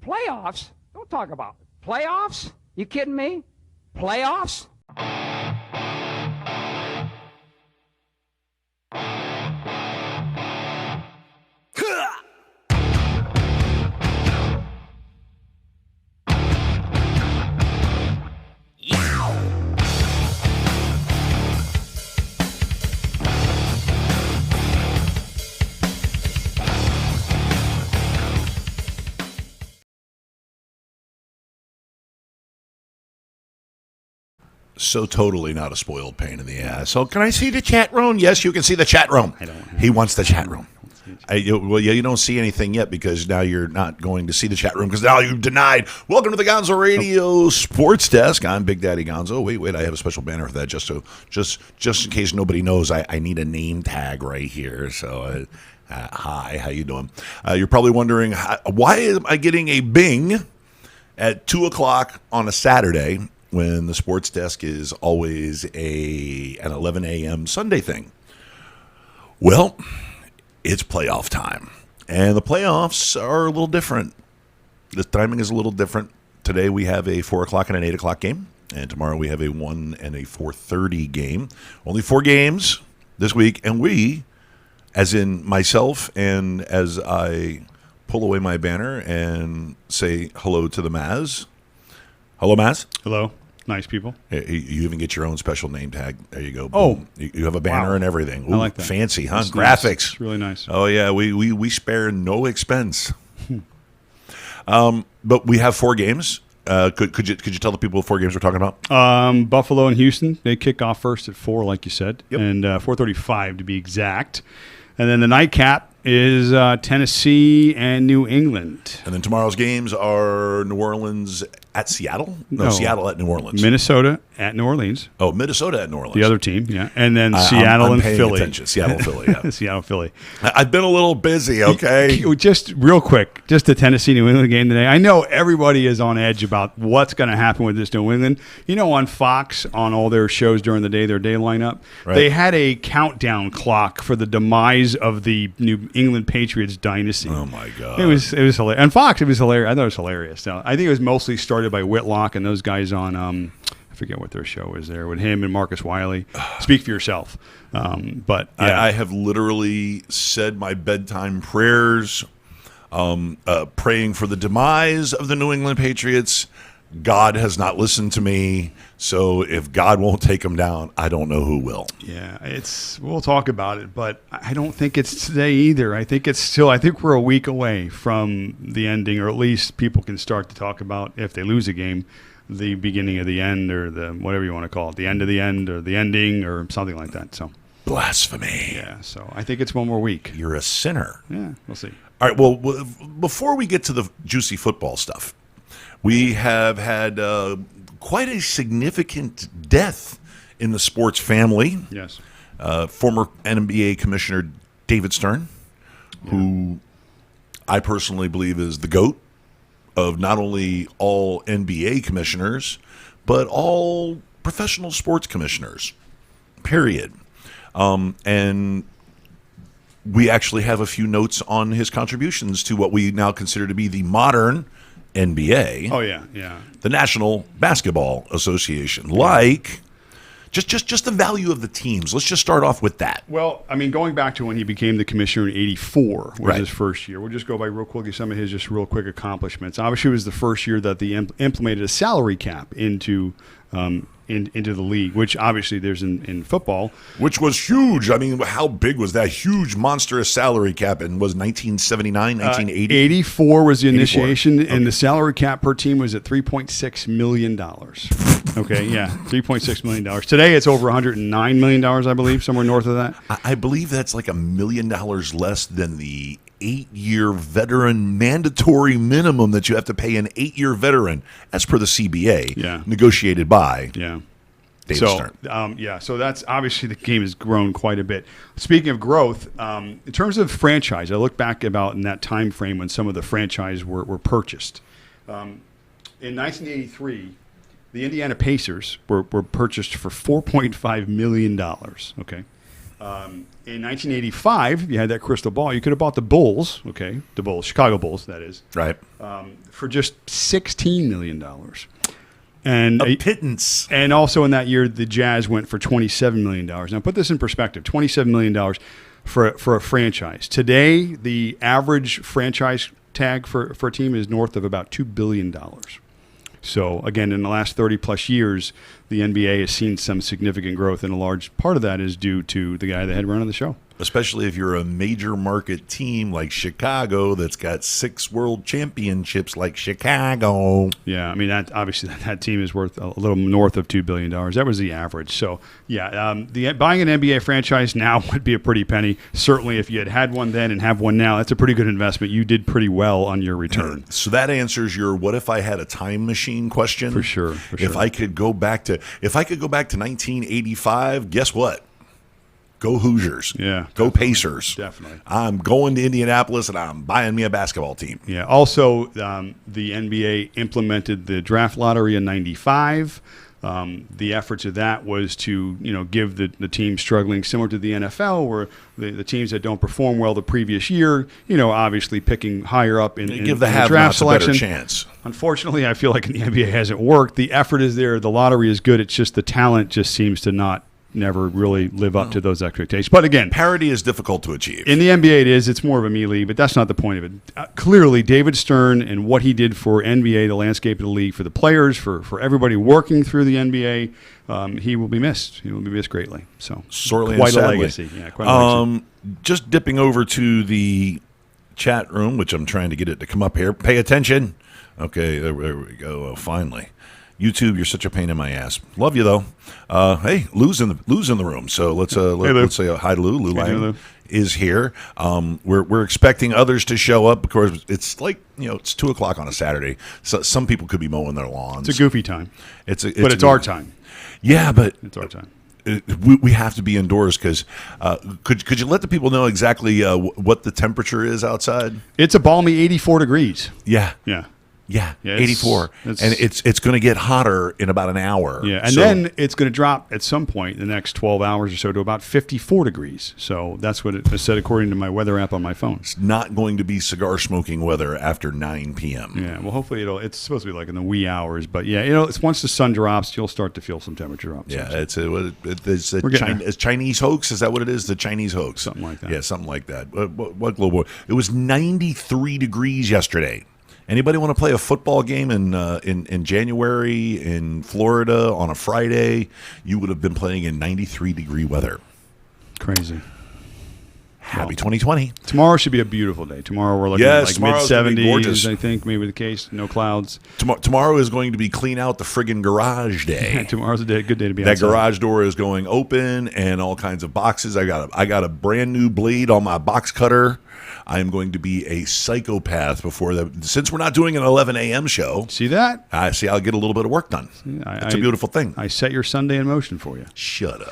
Playoffs? Don't talk about it. Playoffs? You kidding me? Playoffs? So totally not a spoiled pain in the ass. So can I see the chat room? Yes, you can see the chat room. He wants the chat room. You don't see anything yet because now you're not going to see the chat room because now you've denied. Welcome to the Gonzo Radio Sports Desk. I'm Big Daddy Gonzo. Wait, I have a special banner for that just in case nobody knows. I need a name tag right here. So, hi, how you doing? You're probably wondering why am I getting a Bing at 2:00 on a Saturday when the Sports Desk is always an 11 a.m. Sunday thing? Well, it's playoff time, and the playoffs are a little different. The timing is a little different. Today we have a 4:00 and an 8:00 game, and tomorrow we have a 1 and a 4:30 game. Only 4 games this week, and we, as in myself, and as I pull away my banner and say hello to the Maz. Hello, Maz. Hello. Nice people. You even get your own special name tag. There you go. Oh. Boom. You have a banner and everything. Ooh, I like that. Fancy, huh? That's Graphics. Nice. It's really nice. Oh, yeah. We spare no expense. But we have 4 games. Could you tell the people what 4 games we're talking about? Buffalo and Houston. They kick off first at 4, like you said. Yep. And 4:35 to be exact. And then the nightcap is Tennessee and New England. And then tomorrow's games are New Orleans at Seattle? No, Seattle at New Orleans. Minnesota at New Orleans. Oh, Minnesota at New Orleans. The other team, yeah. And then Seattle I'm and paying Philly. Attention. Seattle, Philly, yeah. Seattle, Philly. I've been a little busy, okay? Just real quick, just the Tennessee-New England game today. I know everybody is on edge about what's going to happen with this New England. You know, on Fox, on all their shows during the day, their day lineup, Right. they had a countdown clock for the demise of the New England Patriots dynasty. Oh, my God. It was hilarious. On Fox, it was hilarious. I thought it was hilarious. Now, I think it was mostly started by Whitlock and those guys on I forget what their show is there with him and Marcus Wiley. Speak for yourself. But yeah. I have literally said my bedtime prayers, praying for the demise of the New England Patriots. God has not listened to me, so if God won't take them down, I don't know who will. Yeah, we'll talk about it, but I don't think it's today either. I think we're a week away from the ending, or at least people can start to talk about, if they lose a game, the beginning of the end, or the whatever you want to call it, the end of the end, or the ending, or something like that. So blasphemy. Yeah, so I think it's one more week. You're a sinner. Yeah, we'll see. All right, well, before we get to the juicy football stuff, we have had quite a significant death in the sports family. Yes. Former NBA Commissioner David Stern, who I personally believe is the GOAT of not only all NBA commissioners, but all professional sports commissioners, period. And we actually have a few notes on his contributions to what we now consider to be the modern NBA. Oh, yeah. The National Basketball Association. Like, just the value of the teams. Let's just start off with that. Well, I mean, going back to when he became the commissioner in '84 was Right. his first year. We'll just go by real quickly some of his just real quick accomplishments. Obviously, it was the first year that they implemented a salary cap into the league, which obviously there's in football. Which was huge. I mean, how big was that huge, monstrous salary cap? And was 1979, 1980? 84 was the 84. initiation, Okay. and the salary cap per team was at $3.6 million. Okay, yeah, $3.6 million. Today it's over $109 million, I believe, somewhere north of that. I believe that's like $1 million less than the 8-year veteran mandatory minimum that you have to pay an 8-year veteran, as per the CBA, negotiated by David Stern. So that's obviously the game has grown quite a bit. Speaking of growth, in terms of franchise, I look back about in that time frame when some of the franchise were purchased. In 1983, the Indiana Pacers were purchased for $4.5 million. Okay. In 1985, you had that crystal ball. You could have bought the Bulls, the Bulls, Chicago Bulls, that is, Right. for just $16 million. And A pittance. And also in that year, the Jazz went for $27 million. Now, put this in perspective: $27 million for a franchise. Today, the average franchise tag for a team is north of about $2 billion. So, again, in the last 30-plus years, the NBA has seen some significant growth, and a large part of that is due to the guy that had run of the show. Especially if you're a major market team like Chicago that's got 6 world championships like Chicago. Yeah, I mean, that team is worth a little north of $2 billion. That was the average. So, yeah, buying an NBA franchise now would be a pretty penny. Certainly, if you had one then and have one now, that's a pretty good investment. You did pretty well on your return. So that answers your "what if I had a time machine" question. For sure. If I could go back to 1985, guess what? Go Hoosiers. Yeah. Go Pacers. Definitely. I'm going to Indianapolis and I'm buying me a basketball team. Yeah. Also, the NBA implemented the draft lottery in '95. The efforts of that was to give the team struggling, similar to the NFL, where the teams that don't perform well the previous year, obviously picking higher up in Give the draft have-nots a better selection. chance. Unfortunately, I feel like in the NBA it hasn't worked. The effort is there. The lottery is good. It's just the talent just seems to never really live up to those expectations. But again, Parity is difficult to achieve. in the NBA, it's more of a me league, but that's not the point of it. Clearly, David Stern and what he did for NBA, the landscape of the league, for the players, for everybody working through the NBA, he will be missed. He will be missed greatly. So Sorely quite and a sadly. legacy. Yeah, quite a legacy. Just dipping over to the chat room, which I'm trying to get it to come up here. Pay attention. Okay, there we go. Oh, finally. YouTube, you're such a pain in my ass. Love you though. Hey, Lou's in the room. So let's let's say hi to Lou. Lou Hey, Lang Lou. is here. We're expecting others to show up. Of course, it's like it's 2:00 on a Saturday. So some people could be mowing their lawns. It's a goofy time, It's but it's our time. Yeah, but It's our time. we have to be indoors because could you let the people know exactly what the temperature is outside? It's a balmy 84 degrees. Yeah. Yeah. Yeah, Yeah, 84, it's- and it's going to get hotter in about an hour. Yeah, and So then it's going to drop at some point in the next 12 hours or so to about 54 degrees. So that's what it said according to my weather app on my phone. it's not going to be cigar smoking weather after 9 p.m. Yeah, well, hopefully it's supposed to be like in the wee hours, but yeah, it's once the sun drops, you'll start to feel some temperature drops. Yeah, it's a We're getting there. Chinese hoax. Is that what it is? The Chinese hoax, Something like that. Yeah, something like that. What global? It was 93 degrees yesterday. Anybody want to play a football game in January in Florida on a Friday? You would have been playing in 93-degree weather. Crazy. Happy 2020. Tomorrow should be a beautiful day. Tomorrow we're looking Yes, at like tomorrow's gonna be gorgeous. mid-70s, I think, maybe the case. No clouds. Tomorrow is going to be clean out the friggin' garage day. Tomorrow's a good day to be That outside. garage door is going open and all kinds of boxes. I got a brand new blade on my box cutter. I am going to be a psychopath since we're not doing an 11 a.m. show. See that? I'll get a little bit of work done. It's a beautiful thing. I set your Sunday in motion for you. Shut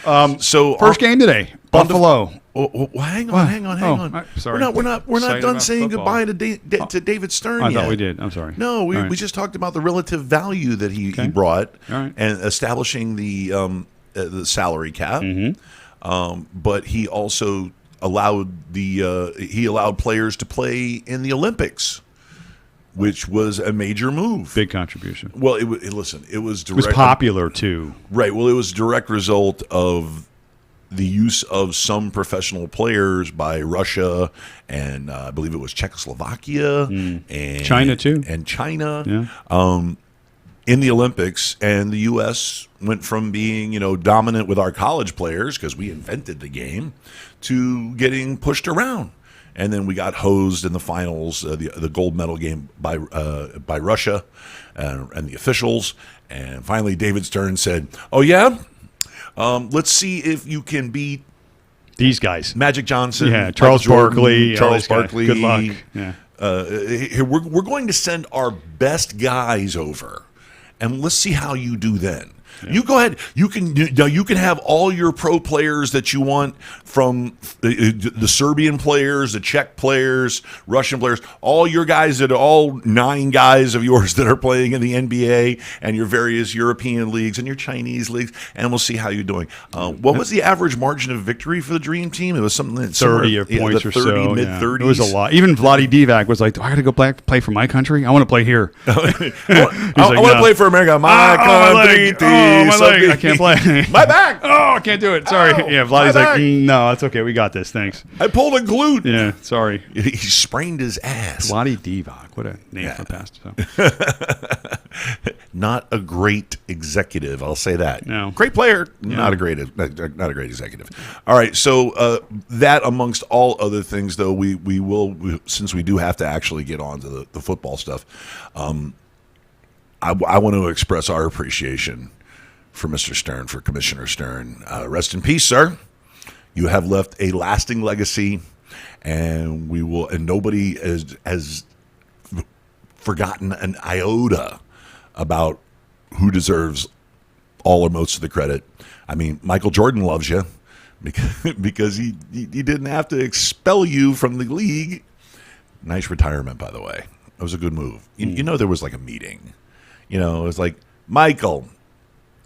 up. So First game today, Buffalo. Hang on. Sorry. We're not Excited done about saying football. goodbye to David Stern I yet. thought we did. I'm sorry. No, All right. we just talked about the relative value that he brought All right. and establishing the salary cap. But he also allowed players to play in the Olympics, which was a major move. Big contribution. Well, it was It was direct. popular too. Right. Well, it was a direct result of the use of some professional players by Russia and I believe it was Czechoslovakia and China, too. and China. Yeah. In the Olympics, and the U.S. went from being, dominant with our college players because we invented the game to getting pushed around. And then we got hosed in the finals, the gold medal game by Russia and the officials. And finally, David Stern said, "Oh yeah, let's see if you can beat These guys. Magic Johnson, Yeah, Michael Charles Jordan, Barkley, all Charles these guys. Barkley. Good luck. Yeah. We're going to send our best guys over, and let's see how you do then." You go ahead. You can have all your pro players that you want, from the Serbian players, the Czech players, Russian players, all your guys that are all 9 guys of yours that are playing in the NBA and your various European leagues and your Chinese leagues, and we'll see how you're doing. What was the average margin of victory for the Dream Team? It was something that 30 points or so. Mid-30s. It was a lot. Even Vlade Divac was like, "Do I got to go play for my country? I want to play here." I want to play for America. My country. My leg. I can't play. My back. Oh, I can't do it. Sorry. Ow, Yeah, Vlade's my like, back. no, it's okay. We got this. Thanks. I pulled a glute. Yeah, sorry. He sprained his ass. Vlade Divac. What a name for past. So. Not a great executive, I'll say that. No. Great player, not a great executive. All right, so that amongst all other things, though, we will, since we do have to actually get on to the football stuff, I want to express our appreciation for Mr. Stern, for Commissioner Stern. Rest in peace, sir. You have left a lasting legacy, and nobody has forgotten an iota about who deserves all or most of the credit. I mean, Michael Jordan loves you because he didn't have to expel you from the league. Nice retirement, by the way. It was a good move. You know, there was like a meeting. You know, it was like, Michael.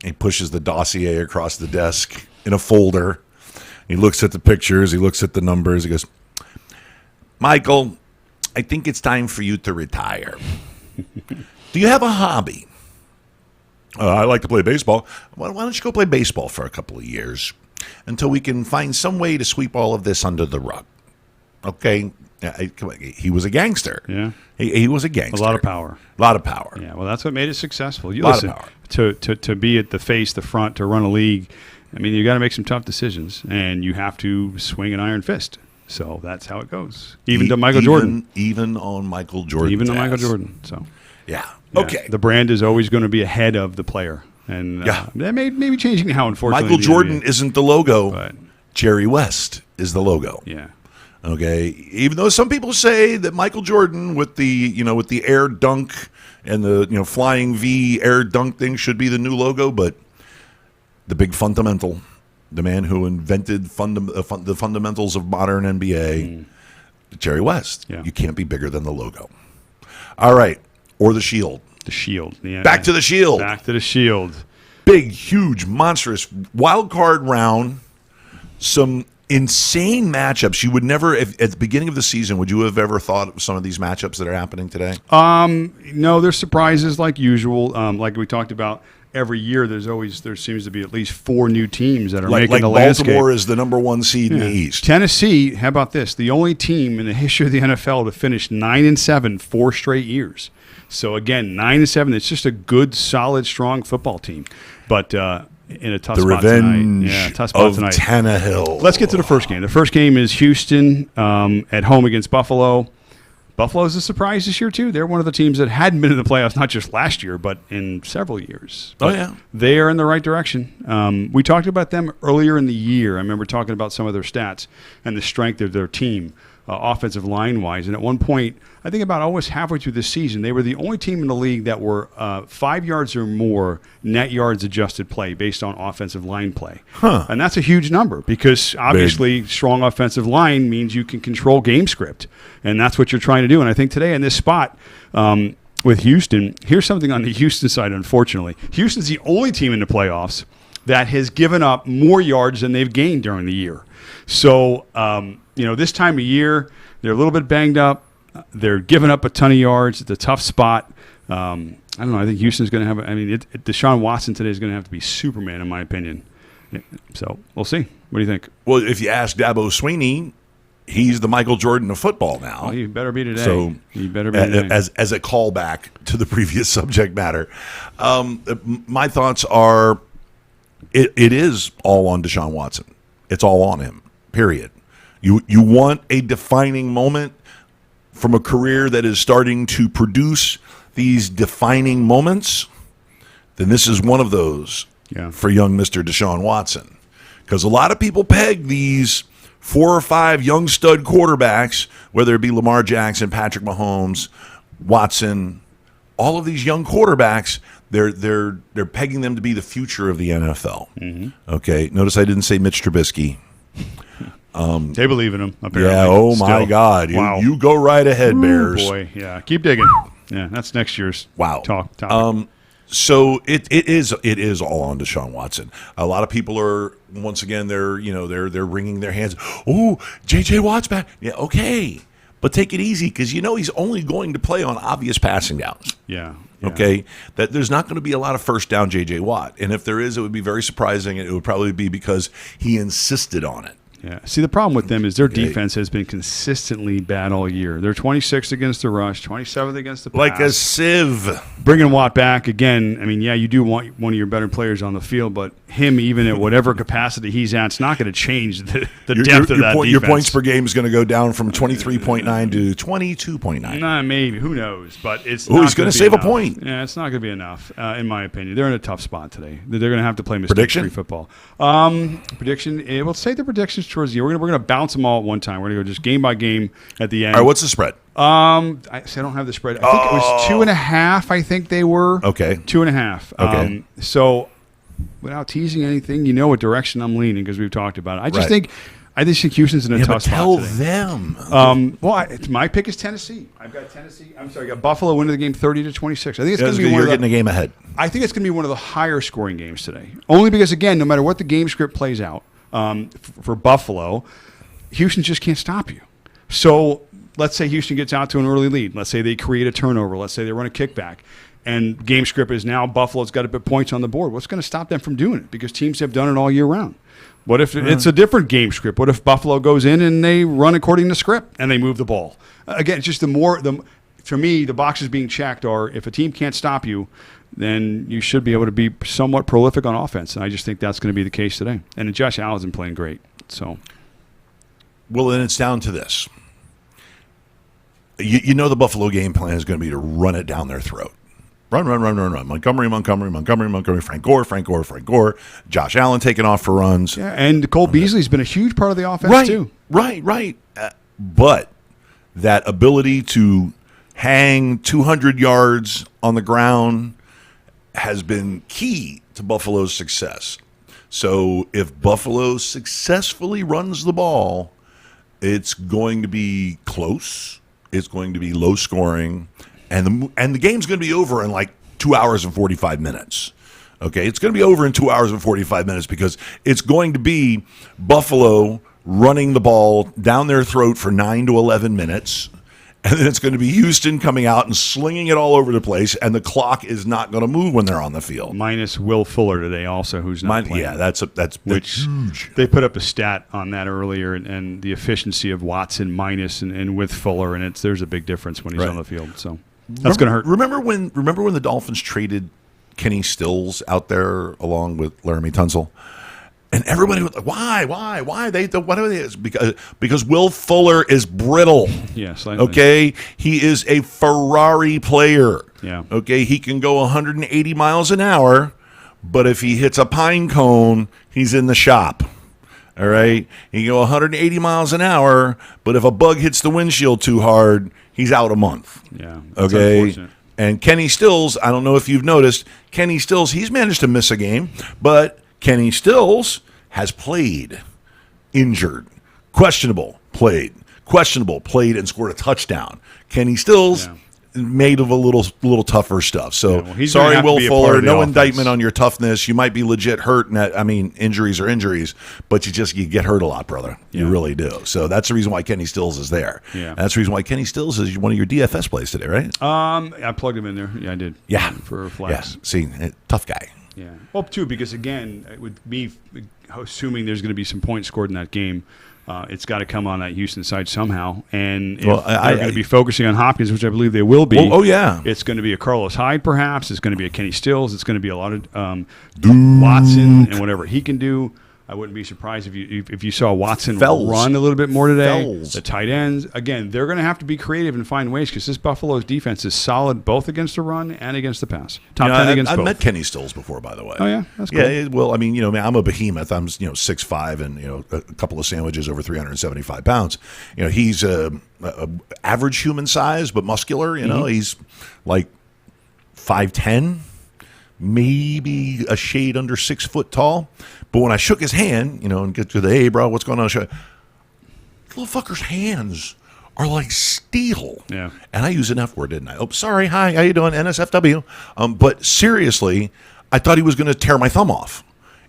He pushes the dossier across the desk in a folder. He looks at the pictures. He looks at the numbers. He goes, Michael, I think it's time for you to retire. Do you have a hobby? I like to play baseball. Why don't you go play baseball for a couple of years until we can find some way to sweep all of this under the rug? Okay. He was a gangster. Yeah. He was a gangster. A lot of power. A lot of power. Yeah, well, that's what made it successful. You Lot listen, of power. To be at the face, the front, to run a league, I mean, you got to make some tough decisions, and you have to swing an iron fist. So that's how it goes. Even to Michael Jordan. Even on Michael Jordan. Even to Michael Jordan. So yeah. yeah, Okay. the brand is always going to be ahead of the player. And that may be changing now, unfortunately. Michael Jordan isn't the logo. But, Jerry West is the logo. yeah. Okay. Even though some people say that Michael Jordan with the air dunk and the flying V air dunk thing should be the new logo, but the big fundamental, the man who invented the fundamentals of modern NBA, Jerry West. Yeah. You can't be bigger than the logo. All right. Or the shield. The Shield. Yeah. Back to the shield. Back to the Shield. Big, huge, monstrous wild card round. Some insane matchups. You would never, at the beginning of the season, would you have ever thought of some of these matchups that are happening today? No, there's surprises like usual. Like we talked about, every year there seems to be at least 4 new teams that are making the landscape. Baltimore is the number 1 seed in the East. Tennessee, how about this? The only team in the history of the NFL to finish 9-7 4 straight years. So again, 9-7. It's just a good, solid, strong football team. But in a tough spot revenge tonight. Yeah, tough spot of tonight. Tannehill. Let's get to the first game. The first game is Houston at home against Buffalo. Buffalo's a surprise this year, too. They're one of the teams that hadn't been in the playoffs, not just last year, but in several years. Oh, yeah. They are in the right direction. We talked about them earlier in the year. I remember talking about some of their stats and the strength of their team, offensive line-wise. And at one point, I think about almost halfway through the season, they were the only team in the league that were 5 yards or more net yards adjusted play based on offensive line play. And that's a huge number because obviously strong offensive line means you can control game script. And that's what you're trying to do. And I think today in this spot with Houston, here's something on the Houston side, unfortunately. Houston's the only team in the playoffs that has given up more yards than they've gained during the year. So, this time of year, they're a little bit banged up. They're giving up a ton of yards. It's a tough spot. I don't know. I think Houston's going to have Deshaun Watson today is going to have to be Superman, in my opinion. So we'll see. What do you think? Well, if you ask Dabo Sweeney, he's the Michael Jordan of football now. Well, you better be today. So you better be today. As a callback to the previous subject matter, my thoughts are it is all on Deshaun Watson. It's all on him, period. You want a defining moment from a career that is starting to produce these defining moments, then this is one of those for young Mr. Deshaun Watson. Because a lot of people peg these 4 or 5 young stud quarterbacks, whether it be Lamar Jackson, Patrick Mahomes, Watson, all of these young quarterbacks, they're pegging them to be the future of the NFL. Okay, notice I didn't say Mitch Trubisky. They believe in him, apparently. Yeah, oh my Still. God. Wow. You go right ahead, Bears. Boy, yeah. Keep digging. Yeah, that's next year's topic. So it is all on Deshaun Watson. A lot of people are, once again, they're wringing their hands. Oh, J.J. Watt's back. Yeah, okay. But take it easy, because he's only going to play on obvious passing downs. Yeah. Okay, that there's not going to be a lot of first down J.J. Watt, and if there is, it would be very surprising. It would probably be because he insisted on it. Yeah. See, the problem with them is their defense has been consistently bad all year. They're 26th against the rush, 27th against the pass. Like a sieve. Bringing Watt back again. I mean, yeah, you do want one of your better players on the field, but him, even at whatever capacity he's at, it's not going to change the depth of that defense. Your points per game is going to go down from 23.9 to 22.9. Nah, maybe. Who knows? But it's. Oh, he's going to save a point. Yeah, it's not going to be enough, in my opinion. They're in a tough spot today. They're going to have to play Prediction? mistake-free football. Prediction. We'll say the predictions towards the year. We're going to bounce them all at one time. We're going to go just game by game at the end. All right, what's the spread? I don't have the spread. I think it was 2.5. I think they were. Okay. 2.5. Okay. So, without teasing anything, you know what direction I'm leaning because we've talked about it. I just Right. think Houston's in a tough spot tell today. them. My pick is Tennessee. I've got Tennessee. I'm sorry, I got Buffalo winning the game 30-26. I think it's going to be You're getting a game ahead. I think it's going to be one of the higher scoring games today. Only because, again, no matter what the game script plays out for Buffalo, Houston just can't stop you. So let's say Houston gets out to an early lead. Let's say they create a turnover. Let's say they run a kickback. And game script is now Buffalo's got to put points on the board. What's going to stop them from doing it? Because teams have done it all year round. What if it's a different game script? What if Buffalo goes in and they run according to script and they move the ball? Again, it's just for me, the boxes being checked are if a team can't stop you, then you should be able to be somewhat prolific on offense. And I just think that's going to be the case today. And Josh Allen's been playing great. So, Well, then it's down to this. You know the Buffalo game plan is going to be to run it down their throat. Run. Montgomery. Frank Gore. Josh Allen taking off for runs. yeah, and Cole Beasley's been a huge part of the offense too. Right. But that ability to hang 200 yards on the ground has been key to Buffalo's success. So if Buffalo successfully runs the ball, it's going to be close. It's going to be low scoring. And the game's going to be over in like 2 hours and 45 minutes. Okay, it's going to be over in 2 hours and 45 minutes because it's going to be Buffalo running the ball down their throat for 9 to 11 minutes. And then it's going to be Houston coming out and slinging it all over the place, and the clock is not going to move when they're on the field. Minus Will Fuller today also, who's not playing. Yeah, that's huge. They put up a stat on that earlier, and the efficiency of Watson minus and with Fuller, and there's a big difference when he's on the field. So that's going to hurt. Remember when the Dolphins traded Kenny Stills out there along with Laramie Tunsil? And everybody was like, why? What are they? Because Will Fuller is brittle. Yeah, slightly. Okay? He is a Ferrari player. Yeah. Okay? He can go 180 miles an hour, but if he hits a pine cone, he's in the shop. All right? He can go 180 miles an hour, but if a bug hits the windshield too hard, he's out a month. Yeah. That's Okay? unfortunate. And Kenny Stills, I don't know if you've noticed, Kenny Stills, he's managed to miss a game, but Kenny Stills has played, injured, questionable, played, and scored a touchdown. Kenny Stills made of a little tougher stuff. So he's gonna sorry, have to Will be a part Fuller, of the no offense. indictment on your toughness. You might be legit hurt. Injuries are injuries, but you get hurt a lot, brother. You really do. So that's the reason why Kenny Stills is there. Yeah. And that's the reason why Kenny Stills is one of your DFS plays today, right? I plugged him in there. Yeah, I did. Yeah. For a flex. Yeah. See, tough guy. Yeah. Well, too, because again, with me assuming there's going to be some points scored in that game, it's got to come on that Houston side somehow. And if they're going to be focusing on Hopkins, which I believe they will be. Oh, yeah. It's going to be a Carlos Hyde, perhaps. It's going to be a Kenny Stills. It's going to be a lot of Watson and whatever he can do. I wouldn't be surprised if you saw Watson run a little bit more today. The tight ends, again, they're going to have to be creative and find ways because this Buffalo's defense is solid both against the run and against the pass. Top 10 against both. I've met Kenny Stills before, by the way. Oh, yeah? That's cool. Yeah, well, I mean, I'm a behemoth. I'm 6'5" and, a couple of sandwiches over 375 pounds. He's a average human size, but muscular. He's like 5'10", maybe a shade under 6 foot tall. But when I shook his hand, and get to the, hey, bro, what's going on? Little fucker's hands are like steel. Yeah. And I used an F word, didn't I? Oh, sorry. Hi, how you doing? NSFW. But seriously, I thought he was going to tear my thumb off.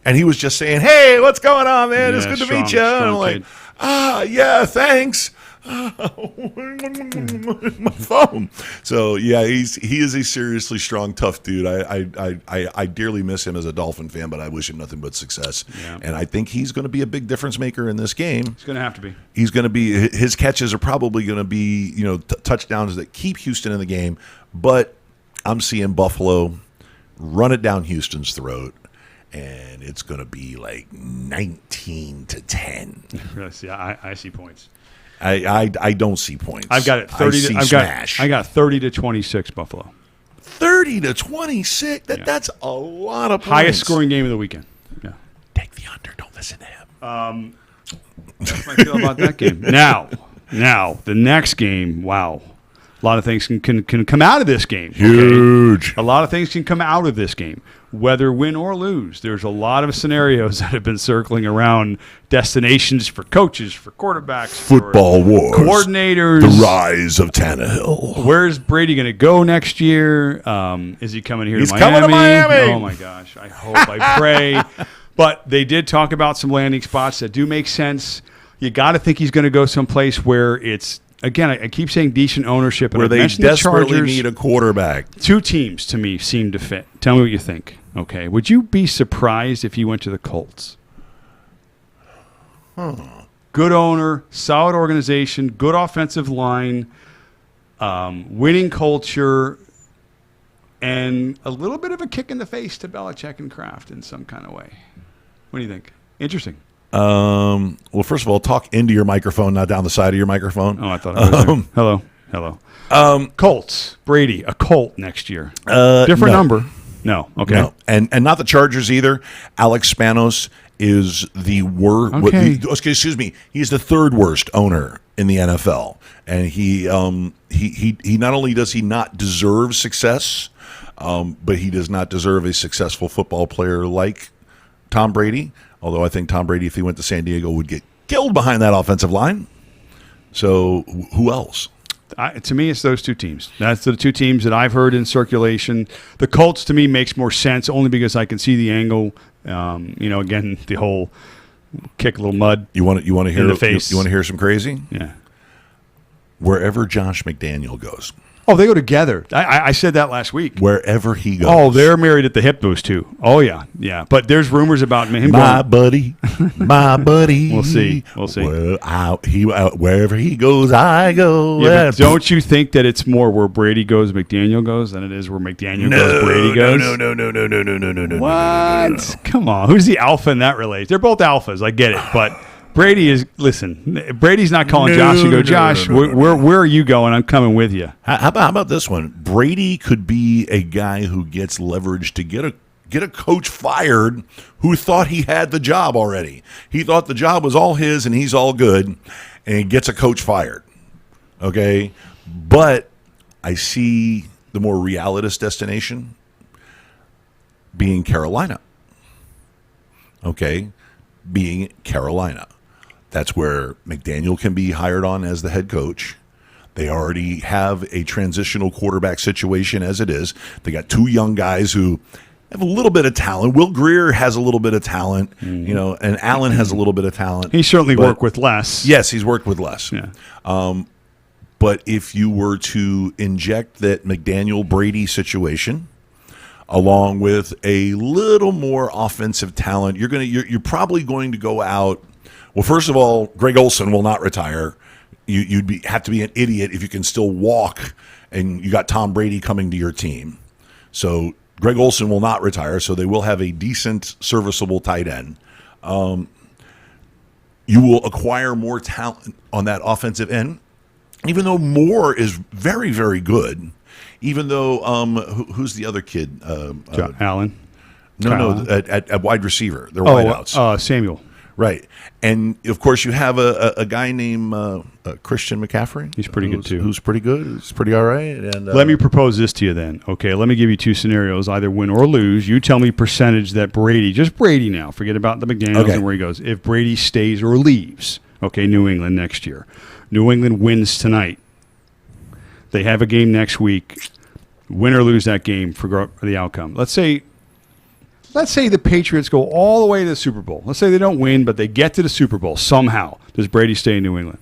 And he was just saying, hey, what's going on, man? It's good to meet you. And I'm like, yeah, thanks. My phone. So yeah, he is a seriously strong, tough dude. I dearly miss him as a Dolphin fan, but I wish him nothing but success. Yeah. And I think he's going to be a big difference maker in this game. He's going to have to be. He's going to be. His catches are probably going to be touchdowns that keep Houston in the game. But I'm seeing Buffalo run it down Houston's throat. And it's going to be like 19-10. Yeah, I see points. I don't see points. I've got it 30. Smash. I got 30-26 Buffalo. 30-26. That's a lot of points. Highest scoring game of the weekend. Yeah. Take the under. Don't listen to him. That's how I feel about that game. Now the next game. Wow, a lot of things can come out of this game. Okay? Huge. A lot of things can come out of this game, whether win or lose. There's a lot of scenarios that have been circling around destinations for coaches, for quarterbacks, Football for wars. coordinators. The rise of Tannehill. Where's Brady going to go next year? Is he coming here He's to Miami? coming to Miami. Oh, my gosh. I hope, I pray. But they did talk about some landing spots that do make sense. You got to think he's going to go someplace where it's, again, I keep saying decent ownership. And Where I've they mentioned the desperately Chargers. need a quarterback. Two teams, to me, seem to fit. Tell me what you think. Okay. Would you be surprised if he went to the Colts? Good owner, solid organization, good offensive line, winning culture, and a little bit of a kick in the face to Belichick and Kraft in some kind of way. What do you think? Interesting. Well, first of all, talk into your microphone, not down the side of your microphone. Oh, I thought I was there. Hello. Colts, Brady, a Colt next year. Different number. No. Okay. No. And not the Chargers either. Alex Spanos is the worst. Okay. Excuse me. He's the third worst owner in the NFL, and he not only does he not deserve success, but he does not deserve a successful football player like Tom Brady. Although I think Tom Brady, if he went to San Diego, would get killed behind that offensive line. So who else? To me, it's those two teams. That's the two teams that I've heard in circulation. The Colts, to me, makes more sense only because I can see the angle. Again, the whole kick a little mud. You want to hear in the face. You want to hear some crazy? Yeah. Wherever Josh McDaniel goes. Oh, they go together. I said that last week. Wherever he goes. Oh, they're married at the hip, those two. Oh, yeah. But there's rumors about him my going. buddy. We'll see. Wherever he goes, I go. Yeah, but don't you think that it's more where Brady goes, McDaniel goes, than it is where McDaniel goes, Brady goes? No. What? Come on. Who's the alpha in that relation? They're both alphas. I get it. But Brady is, listen, Brady's not calling Josh and go, Josh, where are you going? I'm coming with you. How about this one? Brady could be a guy who gets leverage to get a coach fired who thought he had the job already. He thought the job was all his and he's all good, and he gets a coach fired. Okay? But I see the more realist destination being Carolina. Okay? Being Carolina. That's where McDaniel can be hired on as the head coach. They already have a transitional quarterback situation as it is. They got two young guys who have a little bit of talent. Will Grier has a little bit of talent, and Allen has a little bit of talent. He certainly worked with less. Yes, he's worked with less. Yeah. But if you were to inject that McDaniel-Brady situation along with a little more offensive talent, you're probably going to go out. Well, first of all, Greg Olson will not retire. You'd have to be an idiot if you can still walk, and you got Tom Brady coming to your team. So Greg Olson will not retire, so they will have a decent, serviceable tight end. You will acquire more talent on that offensive end, even though Moore is very, very good. Even though who's the other kid? Allen. No, at wide receiver. They're wideouts. Samuel. Right. And, of course, you have a guy named Christian McCaffrey. He's pretty good, too. Who's pretty good. He's pretty all right. And Let me propose this to you then. Okay, let me give you two scenarios, either win or lose. You tell me percentage that Brady, just Brady now, forget about the McDaniels and where he goes. If Brady stays or leaves, okay, New England next year. New England wins tonight. They have a game next week. Win or lose that game for the outcome. Let's say the Patriots go all the way to the Super Bowl. Let's say they don't win, but they get to the Super Bowl somehow. Does Brady stay in New England?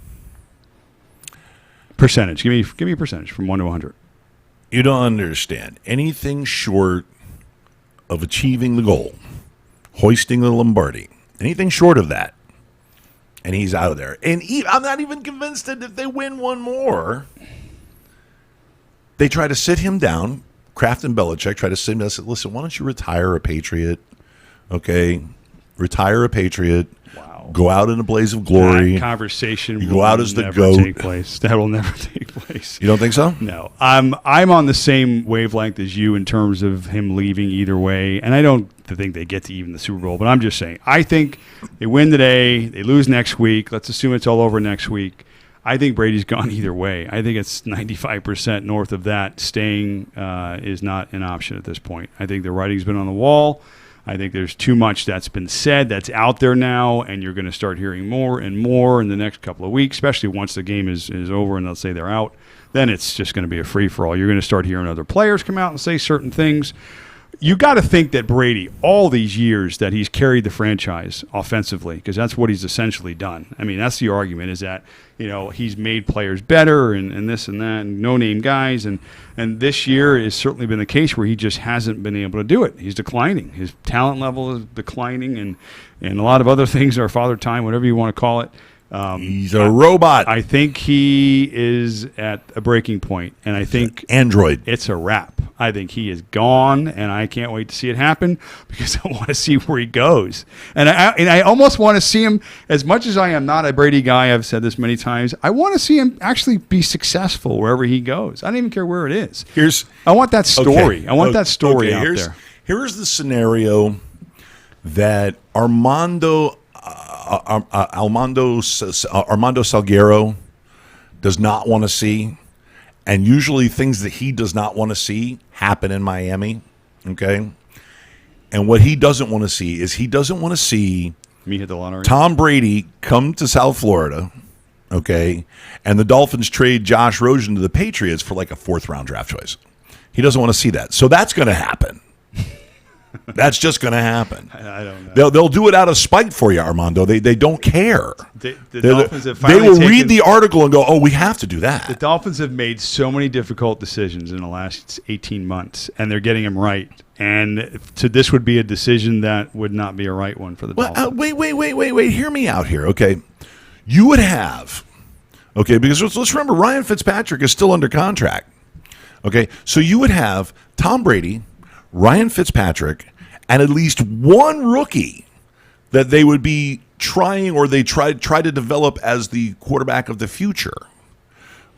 Percentage. Give me a percentage from 1 to 100. You don't understand. Anything short of achieving the goal, hoisting the Lombardi, anything short of that, and he's out of there. And I'm not even convinced that if they win one more, they try to sit him down. Kraft and Belichick try to sit him down and say, listen, why don't you retire a Patriot? Okay? Retire a Patriot. Wow. Go out in a blaze of glory. That conversation you go out as the never GOAT. take place. That will never take place. You don't think so? No. I'm on the same wavelength as you in terms of him leaving either way. And I don't think they get to even the Super Bowl, but I'm just saying, I think they win today, they lose next week. Let's assume it's all over next week. I think Brady's gone either way. I think it's 95% north of that. Staying is not an option at this point. I think the writing's been on the wall. I think there's too much that's been said that's out there now, and you're going to start hearing more and more in the next couple of weeks, especially once the game is over and let's say they're out. Then it's just going to be a free-for-all. You're going to start hearing other players come out and say certain things. You got to think that Brady, all these years that he's carried the franchise offensively, because that's what he's essentially done. I mean, that's the argument, is that, you know, he's made players better and this and that, and no-name guys. And this year has certainly been the case where he just hasn't been able to do it. He's declining. His talent level is declining, and a lot of other things are father time, whatever you want to call it. He's a robot. I think he is at a breaking point, and I think Android. It's a wrap. I think he is gone, and I can't wait to see it happen because I want to see where he goes. And I almost want to see him, as much as I am not a Brady guy, I've said this many times, I want to see him actually be successful wherever he goes. I don't even care where it is. I want that story. Okay. I want that story out there. Here's the scenario that Armando Salguero does not want to see, and usually things that he does not want to see happen in Miami, okay? And what he doesn't want to see is he doesn't want to see me hit the lottery. Tom Brady come to South Florida, okay, and the Dolphins trade Josh Rosen to the Patriots for like a 4th-round draft choice. He doesn't want to see that. So that's going to happen. That's just going to happen. I don't know. They'll do it out of spite for you, Armando. They don't care. The Dolphins have they will read the article and go, "Oh, we have to do that." The Dolphins have made so many difficult decisions in the last 18 months, and they're getting them right. And this would be a decision that would not be a right one for the Dolphins. Wait. Hear me out here, okay? You would have, okay, because let's remember, Ryan Fitzpatrick is still under contract. Okay, so you would have Tom Brady, Ryan Fitzpatrick, and at least one rookie that they would be trying, or they try to develop as the quarterback of the future.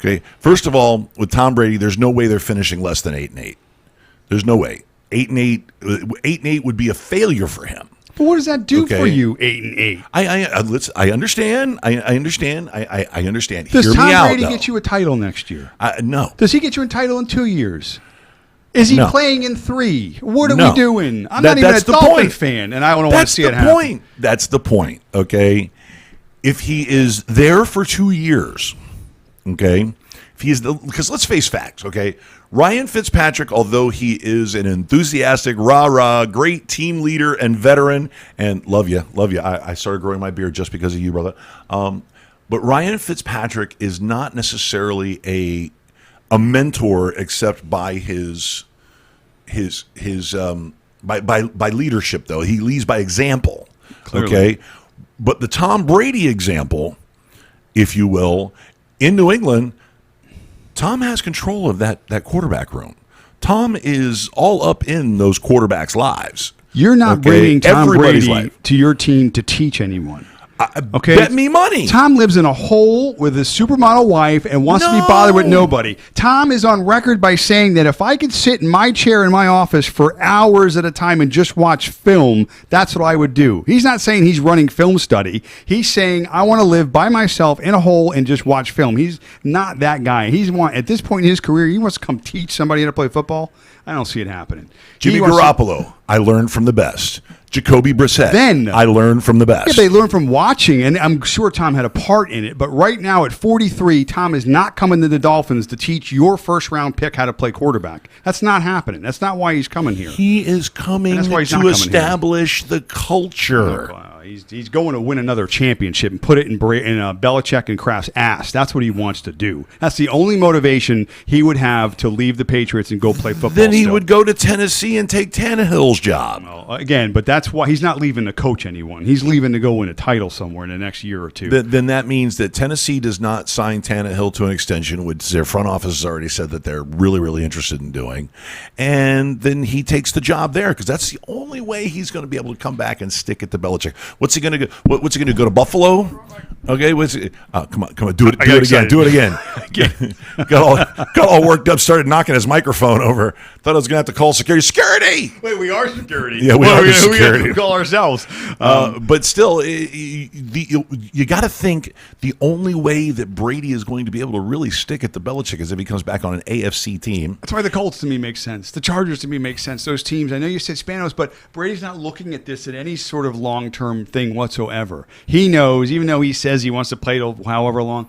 Okay, first of all, with Tom Brady, there's no way they're finishing less than 8-8. There's no way. 8-8 would be a failure for him. But what does that do for you? 8-8. I understand. I understand. I understand. Does Hear Tom me out, Brady though. get you a title next year? No. Does he get you a title in 2 years? Is he No. playing in 3? What are No. we doing? I'm not even a Dolphin fan, and I don't want to see it happen. That's the point, okay? If he is there for 2 years, okay? If he is because let's face facts, okay? Ryan Fitzpatrick, although he is an enthusiastic, rah-rah, great team leader and veteran, and love you. I started growing my beard just because of you, brother. But Ryan Fitzpatrick is not necessarily a mentor, except by his by leadership, though. He leads by example. Clearly. Okay, but the Tom Brady example, if you will, in New England, Tom has control of that quarterback room. Tom is all up in those quarterbacks' lives. You're not bringing Tom Everybody's Brady life. to your team to teach anyone. Okay, Bet me money. Tom lives in a hole with his supermodel wife and wants to be bothered with nobody. Tom is on record by saying that if I could sit in my chair in my office for hours at a time and just watch film, that's what I would do. He's not saying he's running film study. He's saying I want to live by myself in a hole and just watch film. He's not that guy. At this point in his career, he wants to come teach somebody how to play football. I don't see it happening. Jimmy Garoppolo, I learned from the best. Jacoby Brissett, Then I learned from the best. Yeah, they learn from watching, and I'm sure Tom had a part in it. But right now, at 43, Tom is not coming to the Dolphins to teach your first-round pick how to play quarterback. That's not happening. That's not why he's coming here. He is coming to establish the culture. He's going to win another championship and put it in Belichick and Kraft's ass. That's what he wants to do. That's the only motivation he would have to leave the Patriots and go play football. Then he would go to Tennessee and take Tannehill's job. Well, again, but that's why he's not leaving to coach anyone. He's leaving to go win a title somewhere in the next year or two. Then that means that Tennessee does not sign Tannehill to an extension, which their front office has already said that they're really, really interested in doing. And then he takes the job there because that's the only way he's going to be able to come back and stick it to Belichick. What's he going to go? What's he going to go to Buffalo? Okay, come on, do it again. got all worked up, started knocking his microphone over. Thought I was going to have to call security. Wait, we are security. Yeah, we are security. We call ourselves. But still, you got to think the only way that Brady is going to be able to really stick it to Belichick is if he comes back on an AFC team. That's why the Colts to me make sense. The Chargers to me make sense. Those teams. I know you said Spanos, but Brady's not looking at this at any sort of long-term thing whatsoever. He knows, even though he says he wants to play till however long,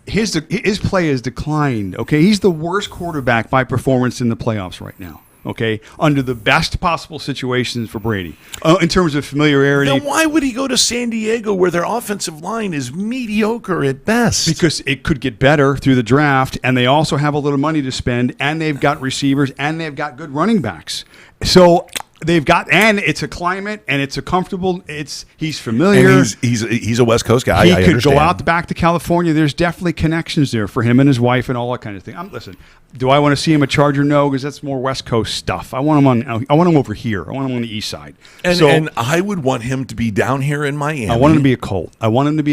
his play has declined. Okay, he's the worst quarterback by performance in the playoffs right now. Okay, under the best possible situations for Brady in terms of familiarity. Then why would he go to San Diego where their offensive line is mediocre at best? Because it could get better through the draft, and they also have a little money to spend, and they've got receivers, and they've got good running backs. So and it's a climate, and it's a comfortable. He's familiar. And he's a West Coast guy. He could go out back to California. There's definitely connections there for him and his wife and all that kind of thing. Listen, do I want to see him a Charger? No, because that's more West Coast stuff. I want him over here. I want him on the East Side. And I would want him to be down here in Miami. I want him to be a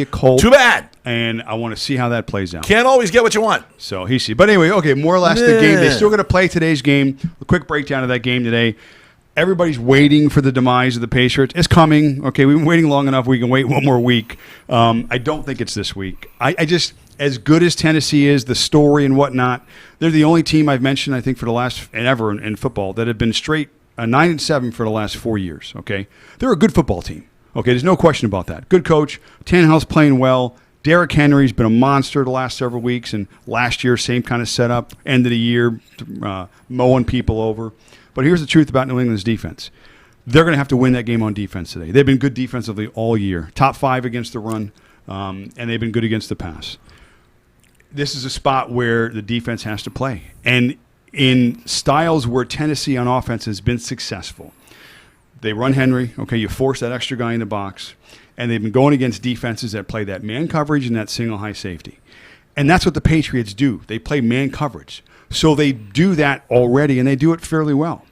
Colt. Too bad. And I want to see how that plays out. Can't always get what you want. So but anyway, okay, more or less the game. They're still going to play today's game. A quick breakdown of that game today. Everybody's waiting for the demise of the Patriots. It's coming. Okay, we've been waiting long enough. We can wait one more week. I don't think it's this week. I just, as good as Tennessee is, the story and whatnot, they're the only team I've mentioned, I think, for the last, and ever in football, that have been straight 9-7 for the last 4 years. Okay, they're a good football team. Okay, there's no question about that. Good coach. Tannehill's playing well. Derrick Henry's been a monster the last several weeks, and last year, same kind of setup. End of the year, mowing people over. But here's the truth about New England's defense. They're going to have to win that game on defense today. They've been good defensively all year. Top 5 against the run, and they've been good against the pass. This is a spot where the defense has to play. And in styles where Tennessee on offense has been successful, they run Henry. Okay, you force that extra guy in the box. And they've been going against defenses that play that man coverage and that single high safety. And that's what the Patriots do. They play man coverage. So they do that already, and they do it fairly well.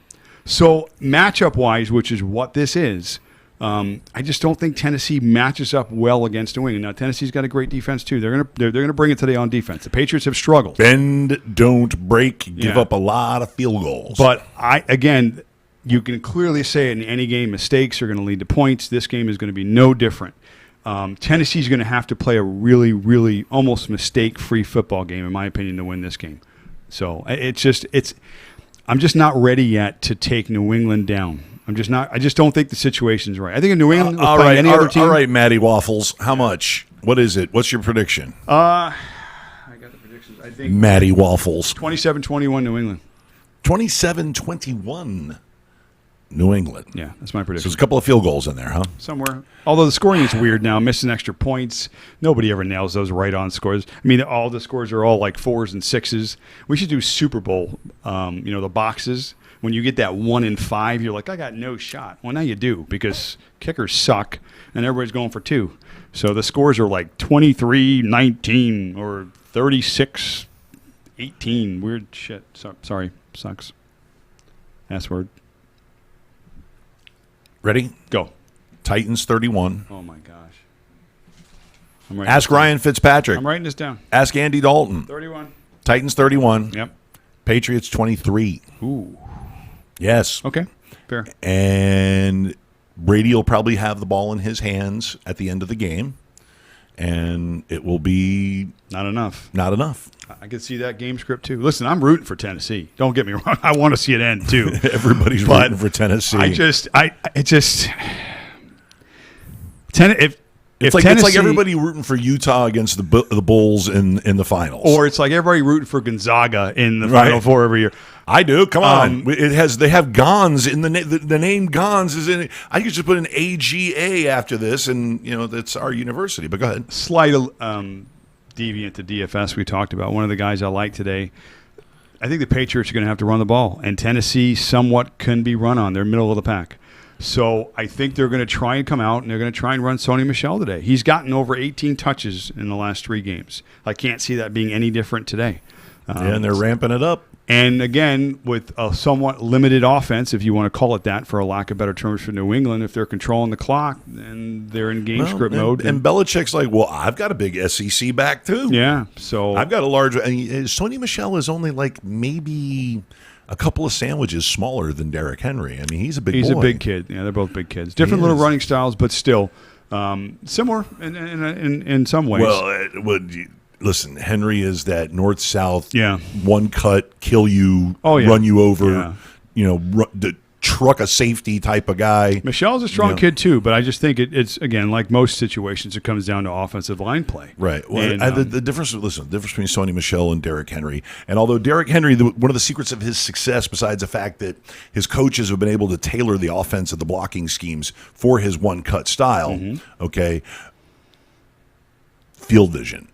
So matchup-wise, which is what this is, I just don't think Tennessee matches up well against New England. Now, Tennessee's got a great defense, too. They're gonna bring it today on defense. The Patriots have struggled. Bend, don't break, give up a lot of field goals. But, you can clearly say it in any game, mistakes are going to lead to points. This game is going to be no different. Tennessee's going to have to play a really, really almost mistake-free football game, in my opinion, to win this game. So I'm just not ready yet to take New England down. I just don't think the situation's right. I think in New England, any other team. All right, Matty Waffles, how much? What is it? What's your prediction? I got the predictions. I think Matty Waffles. 27-21 New England. 27-21 New England. Yeah, that's my prediction. So there's a couple of field goals in there, huh? Somewhere. Although the scoring is weird now, missing extra points. Nobody ever nails those right-on scores. I mean, all the scores are all like 4s and 6s. We should do Super Bowl, the boxes. When you get that 1 in 5, you're like, I got no shot. Well, now you do because kickers suck, and everybody's going for 2. So the scores are like 23-19 or 36-18. Weird shit. Sorry, sucks. S-word. Ready? Go. Titans 31. Oh, my gosh. Ask Ryan Fitzpatrick. I'm writing this down. Ask Andy Dalton. 31. Titans 31. Yep. Patriots 23. Ooh. Yes. Okay. Fair. And Brady will probably have the ball in his hands at the end of the game, and it will be Not enough. not enough. I could see that game script too. Listen, I'm rooting for Tennessee. Don't get me wrong. I want to see it end too. Everybody's But rooting for Tennessee. It's like Tennessee, everybody rooting for Utah against the Bulls in the finals. or it's like everybody rooting for Gonzaga in the Final Four every year. I do. Come on, they have Gons in the name Gons is in it. I used to put an AGA after this, and that's our university. But go ahead. Slight deviant to DFS we talked about. One of the guys I like today. I think the Patriots are going to have to run the ball, and Tennessee somewhat can be run on. They're middle of the pack. So I think they're going to try and come out, and they're going to try and run Sony Michel today. He's gotten over 18 touches in the last 3 games. I can't see that being any different today. And they're ramping it up. And again, with a somewhat limited offense, if you want to call it that, for a lack of better terms for New England, if they're controlling the clock and they're in game script mode. And Belichick's like, well, I've got a big SEC back too. Yeah, so I've got a large. Sony Michel is only like maybe a couple of sandwiches smaller than Derrick Henry. I mean, he's a big He's boy. a big kid. Yeah, they're both big kids. Different little running styles, but still similar in some ways. Well, listen, Henry is that north-south, Yeah. one cut, kill you, run you over, the truck a safety type of guy. Michel's a strong kid too, but I just think it's again like most situations, it comes down to offensive line play. Right. Well, And, the difference between Sony Michel and Derrick Henry, and although Derrick Henry, one of the secrets of his success, besides the fact that his coaches have been able to tailor the offense and the blocking schemes for his one cut style, field vision.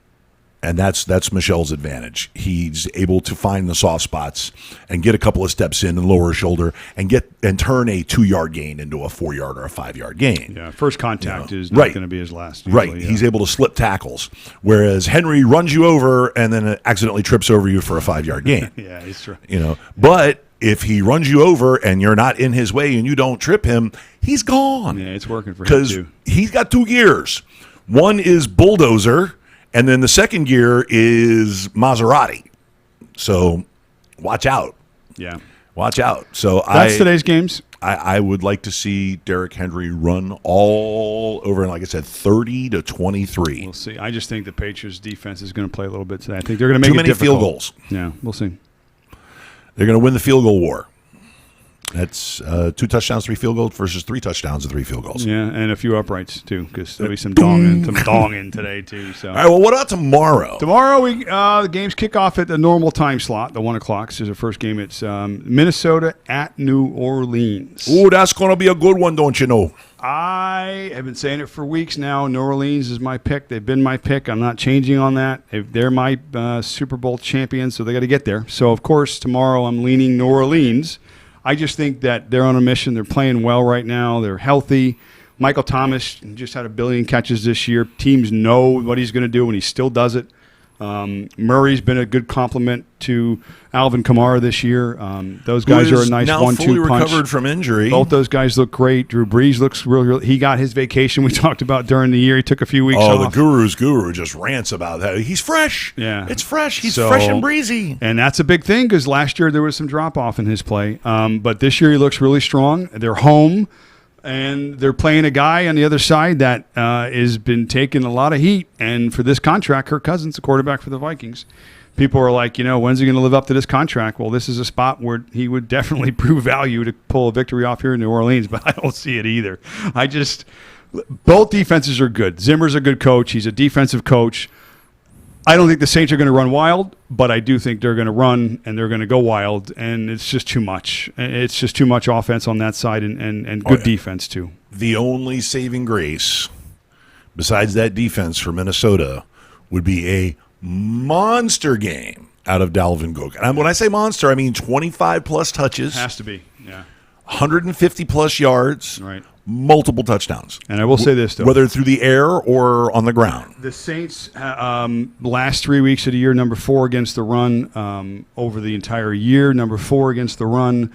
And that's Michel's advantage. He's able to find the soft spots and get a couple of steps in and lower his shoulder and turn a 2-yard gain into a 4-yard or a 5-yard gain. Yeah, first contact is not going to be his last. Usually, Right. He's able to slip tackles, whereas Henry runs you over and then accidentally trips over you for a 5-yard gain. Yeah, he's true. But if he runs you over and you're not in his way and you don't trip him, he's gone. Yeah, it's working for him because too. he's got 2 gears. One is bulldozer. And then the second gear is Maserati. So watch out. Yeah. Watch out. So That's today's games. I would like to see Derrick Henry run all over, and like I said, 30 to 23. We'll see. I just think the Patriots defense is going to play a little bit today. I think they're going to make Too it many difficult. field goals. Yeah, we'll see. They're going to win the field goal war. That's 2 touchdowns, 3 field goals versus 3 touchdowns and 3 field goals. Yeah, and a few uprights too, because there'll be some donging today too. So All right, well, what about tomorrow? tomorrow the games kick off at the normal time slot, the 1 o'clock. So the first game. It's Minnesota at New Orleans. Ooh, that's going to be a good one, don't you know? I have been saying it for weeks now. New Orleans is my pick. They've been my pick. I'm not changing on that. They're my Super Bowl champions, so they got to get there. So of course tomorrow I'm leaning New Orleans. I just think that they're on a mission. They're playing well right now. They're healthy. Michael Thomas just had 1 billion catches this year. Teams know what he's going to do, and he still does it. Murray's been a good compliment to Alvin Kamara this year. Those guys are a nice 1-2 now fully punch. recovered from injury. Both those guys look great. Drew Brees looks real. He got his vacation we talked about during the year. He took a few weeks off. The Guru's guru just rants about that. He's fresh. Yeah. It's fresh. He's fresh and breezy. And that's a big thing because last year there was some drop-off in his play. But this year he looks really strong. They're home, and they're playing a guy on the other side that has been taking a lot of heat. And for this contract, Kirk Cousins, the quarterback for the Vikings, people are like, when's he going to live up to this contract? Well, this is a spot where he would definitely prove value to pull a victory off here in New Orleans, but I don't see it either. Both defenses are good. Zimmer's a good coach. He's a defensive coach. I don't think the Saints are going to run wild, but I do think they're going to run and they're going to go wild, and it's just too much. It's just too much offense on that side and good defense too. The only saving grace, besides that defense for Minnesota, would be a monster game out of Dalvin Cook. And when I say monster, I mean 25-plus touches. Has to be, yeah. 150-plus yards. Right. Multiple touchdowns. And I will say this, though. Whether through the air or on the ground. The Saints, last 3 weeks of the year, number 4 against the run over the entire year, number 4 against the run.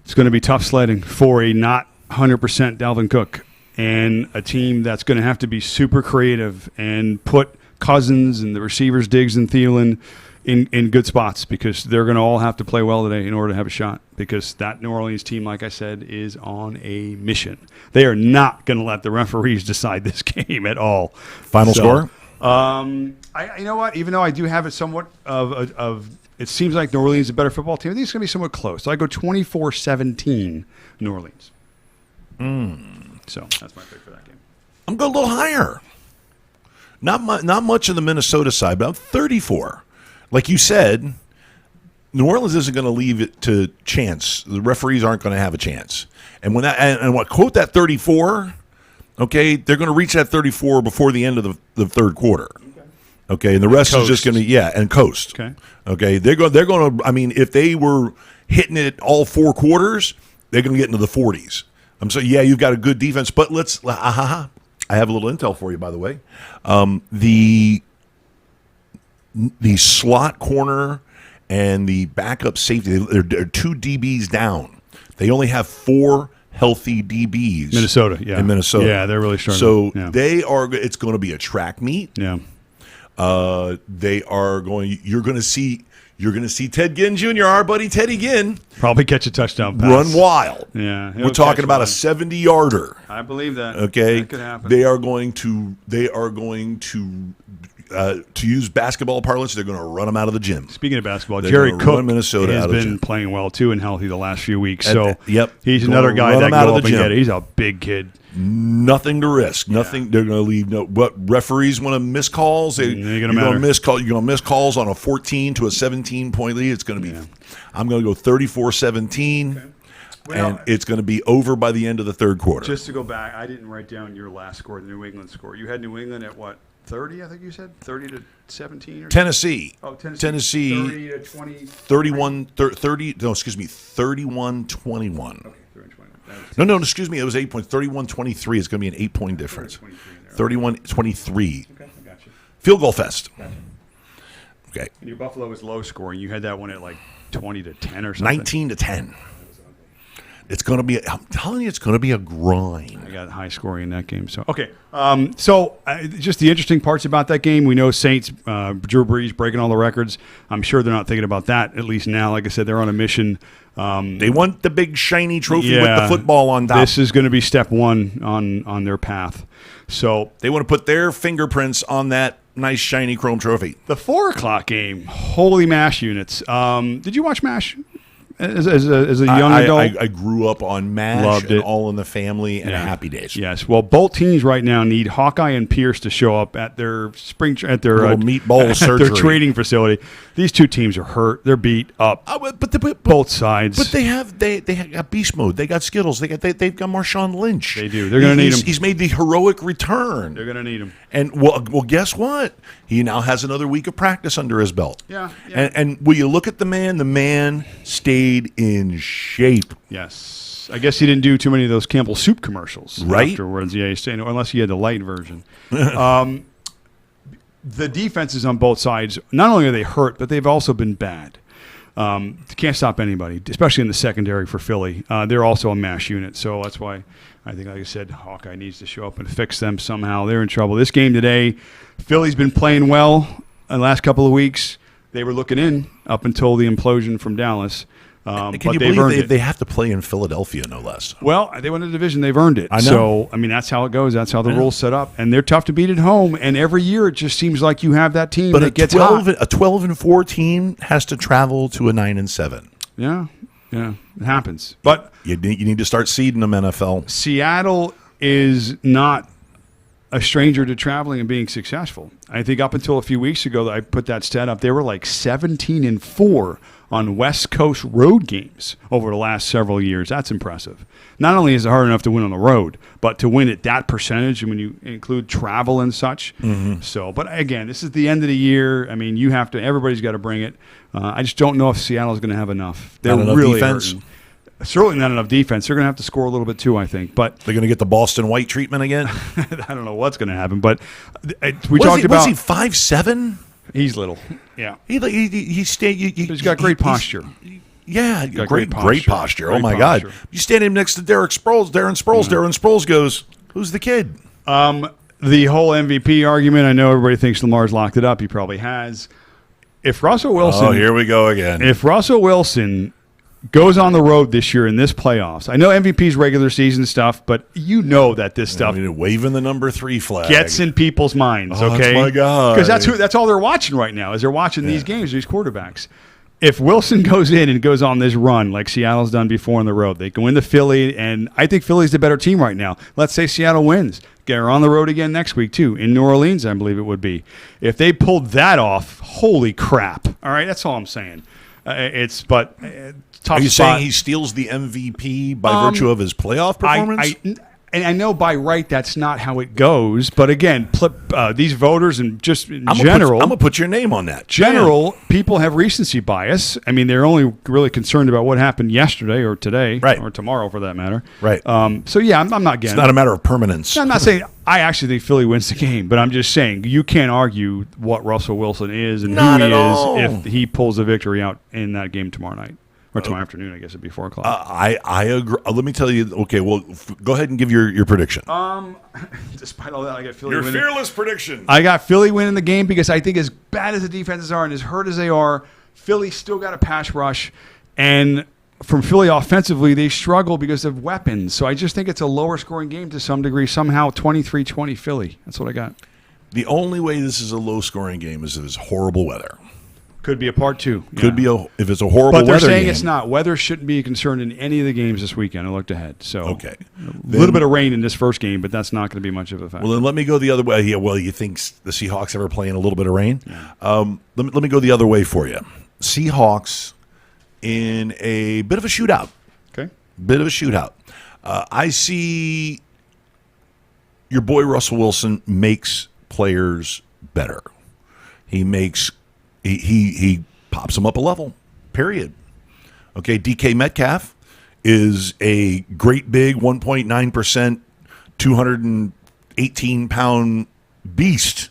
It's going to be tough sledding for a not 100% Dalvin Cook. and a team that's going to have to be super creative and put Cousins and the receivers Diggs and Thielen in good spots, because they're going to all have to play well today in order to have a shot, because that New Orleans team, like I said, is on a mission. They are not going to let the referees decide this game at all. Final score? You know what? Even though I do have it somewhat of it seems like New Orleans is a better football team, I think it's going to be somewhat close. So I go 24-17 New Orleans. So that's my pick for that game. I'm going a little higher. Not much on the Minnesota side, but I'm 34. Like you said, New Orleans isn't going to leave it to chance. The referees aren't going to have a chance. And when quote that 34, okay, they're going to reach that 34 before the end of the third quarter. Okay, and the rest is just going to and coast. Okay, they're going to. I mean, if they were hitting it all 4 quarters, they're going to get into the 40s. So you've got a good defense, but let's. I have a little intel for you, by the way. The slot corner and the backup safety, they're 2 DBs down. They only have 4 healthy DBs. Minnesota, yeah. In Minnesota. Yeah, they're really struggling. So it's going to be a track meet. Yeah. They are going. You're going to see Ted Ginn Jr., our buddy Teddy Ginn, probably catch a touchdown pass. Run wild. Yeah, we're talking about a 70-yarder. I believe that. Okay, that could happen. They are going to use basketball parlance. They're going to run them out of the gym. Speaking of basketball, Jerry Cook Minnesota has been playing well too and healthy the last few weeks. He's Going another guy that can go up and gym. get it. He's a big kid. Nothing to risk. Nothing. They're going to leave. What referees want to miss calls? You're going to miss calls. You're going to miss calls on a 14 to a 17-point lead. It's going to be. I'm going to go 34-17. Okay. And it's going to be over by the end of the third quarter. Just to go back, I didn't write down your last score, the New England score. You had New England at what? 30, I think you said? 30-17 or Tennessee. Oh, Tennessee. 30-20. 31-21. Okay, 31-21. No, excuse me. It was 8 points. 31-23 is going to be an 8-point difference. 31-23. Okay, I got you. Field goal fest. Gotcha. Okay. And your Buffalo was low scoring. You had that one at like 20-10 or something. 19-10. It's going to be. I'm telling you, it's going to be a grind. I got high scoring in that game. So okay. Just the interesting parts about that game. We know Saints, Drew Brees breaking all the records. I'm sure they're not thinking about that at least now. Like I said, they're on a mission. They want the big shiny trophy with the football on top. This is going to be step one on their path. So they want to put their fingerprints on that nice shiny chrome trophy. The 4:00 game. Holy MASH units. Did you watch MASH? As a young adult, I grew up on MASH, loved it. All in the Family, and Happy Days. Yes, well, both teams right now need Hawkeye and Pierce to show up at their meatball surgery, their training facility. These two teams are hurt; they're beat up. But both sides. But they got beast mode. They got Skittles. They've got Marshawn Lynch. They do. They're going to need him. He's made the heroic return. They're going to need him. And well, guess what? He now has another week of practice under his belt. Yeah. And will you look at the man? The man stayed in shape. Yes. I guess he didn't do too many of those Campbell soup commercials afterwards. Yeah, he's saying, unless he had the light version. The defenses on both sides, not only are they hurt, but they've also been bad. Can't stop anybody, especially in the secondary for Philly. They're also a MASH unit, so that's why I think, like I said, Hawkeye needs to show up and fix them somehow. They're in trouble. This game today, Philly's been playing well in the last couple of weeks. They were looking in up until the implosion from Dallas. Can you believe they have to play in Philadelphia, no less? Well, they won the division. They've earned it. I know. So, I mean, that's how it goes. That's how the rules set up. And they're tough to beat at home. And every year it just seems like you have that team that gets hot. A 12-4 team has to travel to a 9-7. Yeah, it happens. But you need to start seeding them, NFL. Seattle is not a stranger to traveling and being successful. I think up until a few weeks ago, I put that stat up. They were like 17-4 on West Coast road games over the last several years. That's impressive. Not only is it hard enough to win on the road, but to win at that percentage when you include travel and such. Mm-hmm. So, but again, this is the end of the year. I mean, everybody's got to bring it. I just don't know if Seattle's going to have enough. They're really defense. Hurting. Certainly not enough defense. They're going to have to score a little bit too, I think. But they're going to get the Boston White treatment again. I don't know what's going to happen. But was he 5'7"? He's little. Yeah. He's got great posture. Yeah, great posture. Oh my God! You stand him next to Darren Sproles. Darren Sproles goes, Who's the kid? The whole MVP argument, I know everybody thinks Lamar's locked it up. He probably has. If Russell Wilson... Oh, here we go again. If Russell Wilson goes on the road this year in this playoffs, I know MVP's regular season stuff, but you know that this stuff waving the number 3 flag gets in people's minds, Oh, okay? that's my guy. Because that's all they're watching right now, is they're watching these games, these quarterbacks. If Wilson goes in and goes on this run like Seattle's done before on the road, they go into Philly, and I think Philly's the better team right now. Let's say Seattle wins. They're on the road again next week, too, in New Orleans, I believe it would be. If they pulled that off, holy crap. All right, that's all I'm saying. Tough Are you spot. saying he steals the MVP by virtue of his playoff performance? And I know by right that's not how it goes, but again, these voters and just in general, I'm going to put your name on that. People have recency bias. I mean, they're only really concerned about what happened yesterday or today or tomorrow for that matter. Right. So, yeah, I'm not getting it. It's not a matter of permanence. I'm not saying I actually think Philly wins the game, but I'm just saying you can't argue what Russell Wilson is and Not who at he all. is if he pulls a victory out in that game tomorrow night. Or tomorrow afternoon, I guess it'd be 4 o'clock. I agree. Let me tell you. Okay, well, go ahead and give your prediction. Despite all that, I got Philly Your winning. fearless prediction. I got Philly winning the game because I think as bad as the defenses are and as hurt as they are, Philly still got a pass rush. And from Philly offensively, they struggle because of weapons. So I just think it's a lower scoring game to some degree. Somehow 23-20 Philly. That's what I got. The only way this is a low scoring game is if it's horrible weather. Could be a part 2. Could be if it's a horrible weather. But they're saying game. it's not. Weather shouldn't be a concern in any of the games this weekend. I looked ahead. So Okay. A little bit of rain in this first game, but that's not going to be much of a factor. Well, then let me go the other way. Yeah, well, you think the Seahawks ever play in a little bit of rain? Yeah. Let me go the other way for you. Seahawks in a bit of a shootout. Okay. Bit of a shootout. I see your boy Russell Wilson makes players better. He makes he pops them up a level. Period. Okay, DK Metcalf is a great big 1.9%, 218-pound beast.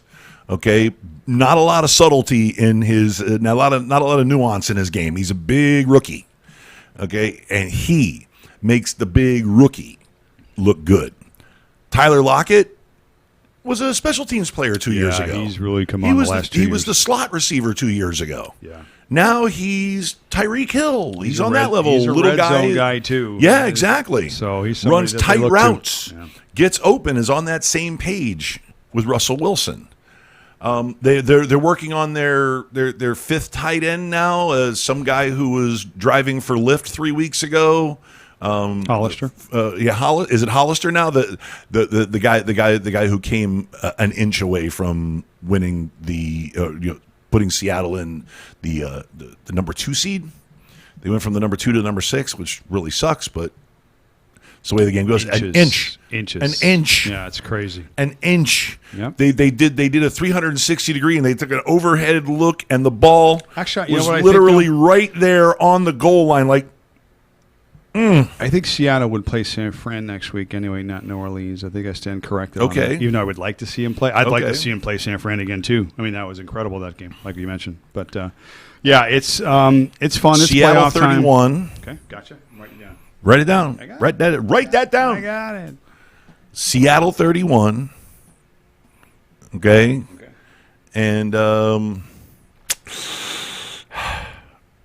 Okay, not a lot of subtlety in his, not a lot of nuance in his game. He's a big rookie. Okay, and he makes the big rookie look good. Tyler Lockett was a special teams player 2 years ago. He's really come on the last 2 years. He was the slot receiver 2 years ago. Yeah. Now he's Tyreek Hill. He's on that level. He's a little red guy. zone guy too. Yeah, exactly. So he's somebody runs that they tight look to. routes, Yeah. gets open, is on that same page with Russell Wilson. They're working on their fifth tight end now. Some guy who was driving for Lyft 3 weeks ago. Hollister. Is it Hollister now? The guy who came an inch away from winning putting Seattle in the number 2 seed. They went from the number 2 to the number 6, which really sucks, but it's the way the game goes. Inches. An inch. Yeah, it's crazy. An inch. Yep. They did a 360 degree, and they took an overhead look, and the ball Actually, you was know what I literally think, right there on the goal line. Like, I think Seattle would play San Fran next week anyway, not New Orleans. I think I stand corrected on Okay. that. Even though I would like to see him play. I'd like Okay. to see him play San Fran again, too. I mean, that was incredible, that game, like you mentioned. But, yeah, it's fun. It's Seattle playoff time. 31. Okay, gotcha. I'm writing it down. Write it down. I got it. Write that down. I got it. Seattle 31. Okay. And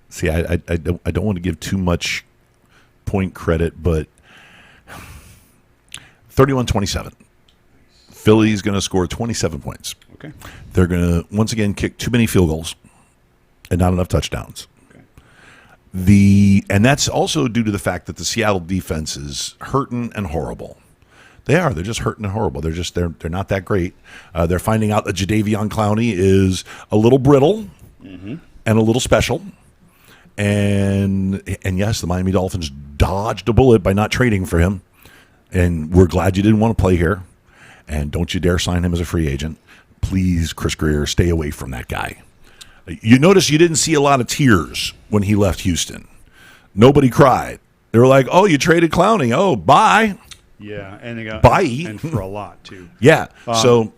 see, I don't want to give too much point credit, but 31-27. Philly's going to score 27 points. Okay. They're going to once again kick too many field goals and not enough touchdowns. Okay. And that's also due to the fact that the Seattle defense is hurting and horrible. They are. They're just hurting and horrible. They're not that great. They're finding out that Jadeveon Clowney is a little brittle and a little special. And yes, the Miami Dolphins dodged a bullet by not trading for him. And we're glad you didn't want to play here. And don't you dare sign him as a free agent. Please, Chris Greer, stay away from that guy. You notice you didn't see a lot of tears when he left Houston. Nobody cried. They were like, oh, you traded Clowney. Oh, bye. Yeah, and they got Bye. and for a lot, too. Yeah. So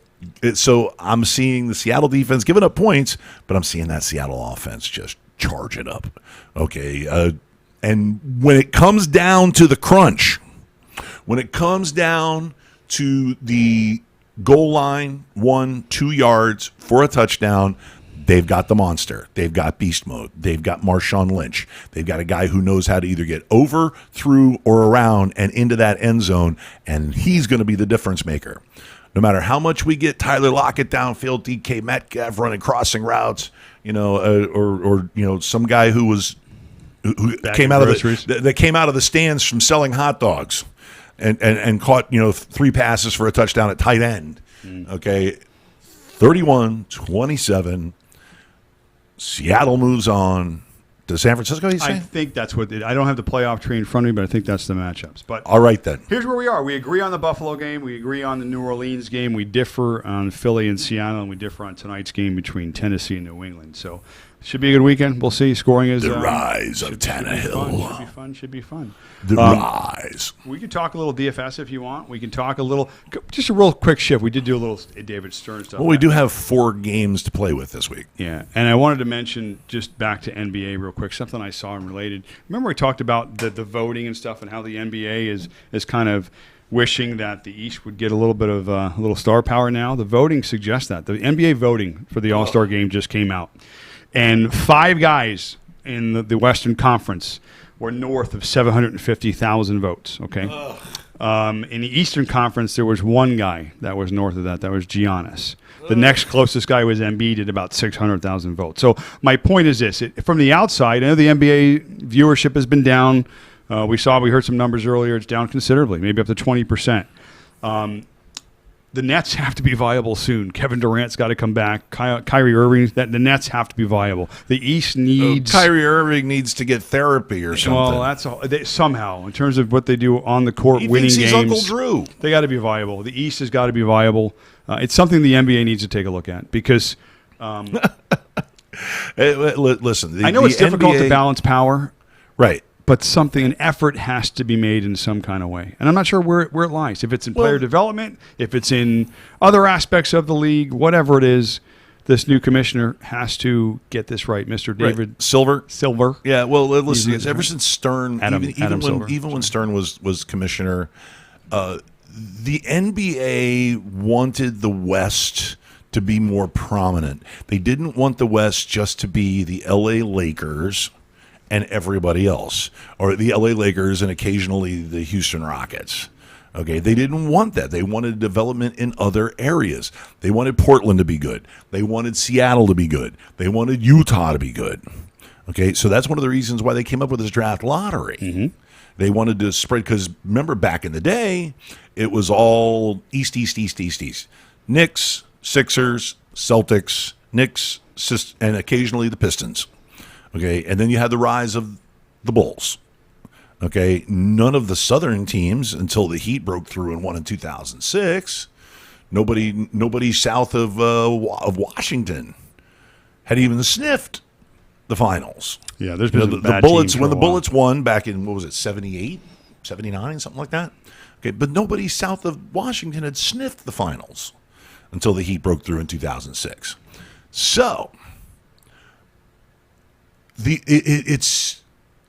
I'm seeing the Seattle defense giving up points, but I'm seeing that Seattle offense just charge it up. Okay. And when it comes down to the crunch, when it comes down to the goal line, 1-2 yards for a touchdown, they've got the monster. They've got beast mode. They've got Marshawn Lynch. They've got a guy who knows how to either get over, through, or around and into that end zone, and he's going to be the difference maker. No matter how much we get Tyler Lockett downfield, DK Metcalf running crossing routes, or some guy who came out of that came out of the stands from selling hot dogs, and caught 3 passes for a touchdown at tight end. Okay, 31-27. Seattle moves on to San Francisco, you say? I think that's what I don't have the playoff tree in front of me, but I think that's the matchups. But all right, then. Here's where we are. We agree on the Buffalo game. We agree on the New Orleans game. We differ on Philly and Seattle, and we differ on tonight's game between Tennessee and New England. So should be a good weekend. We'll see. Scoring is the rise of Tannehill. Should be fun. The rise. We can talk a little DFS if you want. We can talk a little, just a real quick shift. We did do a little David Stern stuff. Well, we do have 4 games to play with this week. Yeah, and I wanted to mention, just back to NBA real quick, something I saw and related. Remember we talked about the voting and stuff and how the NBA is kind of wishing that the East would get a little bit of a little star power now. The voting suggests that. The NBA voting for the All-Star game just came out. And 5 guys in the Western Conference were north of 750,000 votes, okay? In the Eastern Conference, there was 1 guy that was north of that. That was Giannis. The next closest guy was Embiid at about 600,000 votes. So my point is this. From the outside, I know the NBA viewership has been down. We heard some numbers earlier. It's down considerably, maybe up to 20%. The Nets have to be viable soon. Kevin Durant's got to come back. Kyrie Irving, the Nets have to be viable. The East needs... Kyrie Irving needs to get therapy or something. Well, that's all. Somehow, in terms of what they do on the court, winning games. He's Uncle Drew. They got to be viable. The East has got to be viable. It's something the NBA needs to take a look at because... listen, I know it's difficult to balance power. Right. But an effort has to be made in some kind of way. And I'm not sure where it lies. If it's in player development, if it's in other aspects of the league, whatever it is, this new commissioner has to get this right. Mr. David Silver. Yeah, well, listen, ever since Stern, even when Stern was commissioner, the NBA wanted the West to be more prominent. They didn't want the West just to be the LA Lakers and everybody else, or the LA Lakers and occasionally the Houston Rockets. Okay, they didn't want that. They wanted development in other areas. They wanted Portland to be good. They wanted Seattle to be good. They wanted Utah to be good. Okay, so that's one of the reasons why they came up with this draft lottery. Mm-hmm. They wanted to spread, because remember back in the day, it was all East. Knicks, Sixers, Celtics, Knicks, and occasionally the Pistons. Okay, and then you had the rise of the Bulls. Okay, none of the Southern teams until the Heat broke through and won in 2006. Nobody south of Washington had even sniffed the finals. Yeah, there's been the Bullets when the Bullets won back in 78, 79, something like that. Okay, but nobody south of Washington had sniffed the finals until the Heat broke through in 2006. So. It's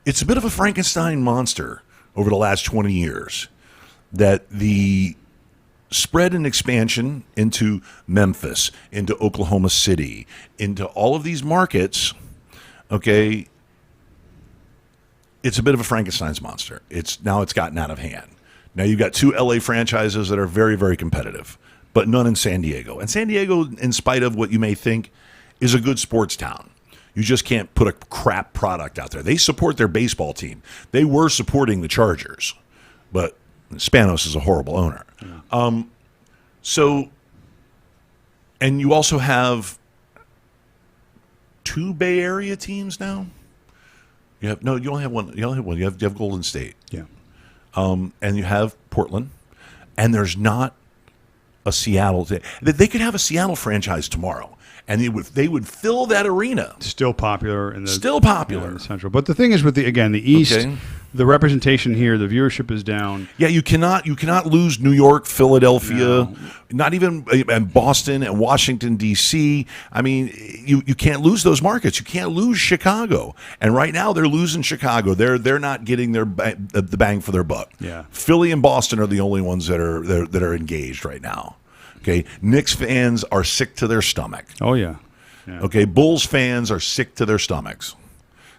a bit of a Frankenstein monster over the last 20 years that the spread and expansion into Memphis, into Oklahoma City, into all of these markets, okay, it's a bit of a Frankenstein's monster. It's gotten out of hand. Now you've got 2 LA franchises that are very, very competitive, but none in San Diego. And San Diego, in spite of what you may think, is a good sports town. You just can't put a crap product out there. They support their baseball team. They were supporting the Chargers, but Spanos is a horrible owner. Yeah. And you also have 2 Bay Area teams now. You only have one. You only have one. You have Golden State. Yeah. And you have Portland, and there's not a Seattle. They could have a Seattle franchise tomorrow. And they would fill that arena. Still popular in the Central. But the thing is with the East, The representation here, the viewership is down. Yeah, you cannot lose New York, Philadelphia, not even and Boston and Washington D.C. I mean, you can't lose those markets. You can't lose Chicago. And right now they're losing Chicago. They're not getting the bang for their buck. Yeah. Philly and Boston are the only ones that are engaged right now. Okay, Knicks fans are sick to their stomach. Oh yeah. Okay, Bulls fans are sick to their stomachs.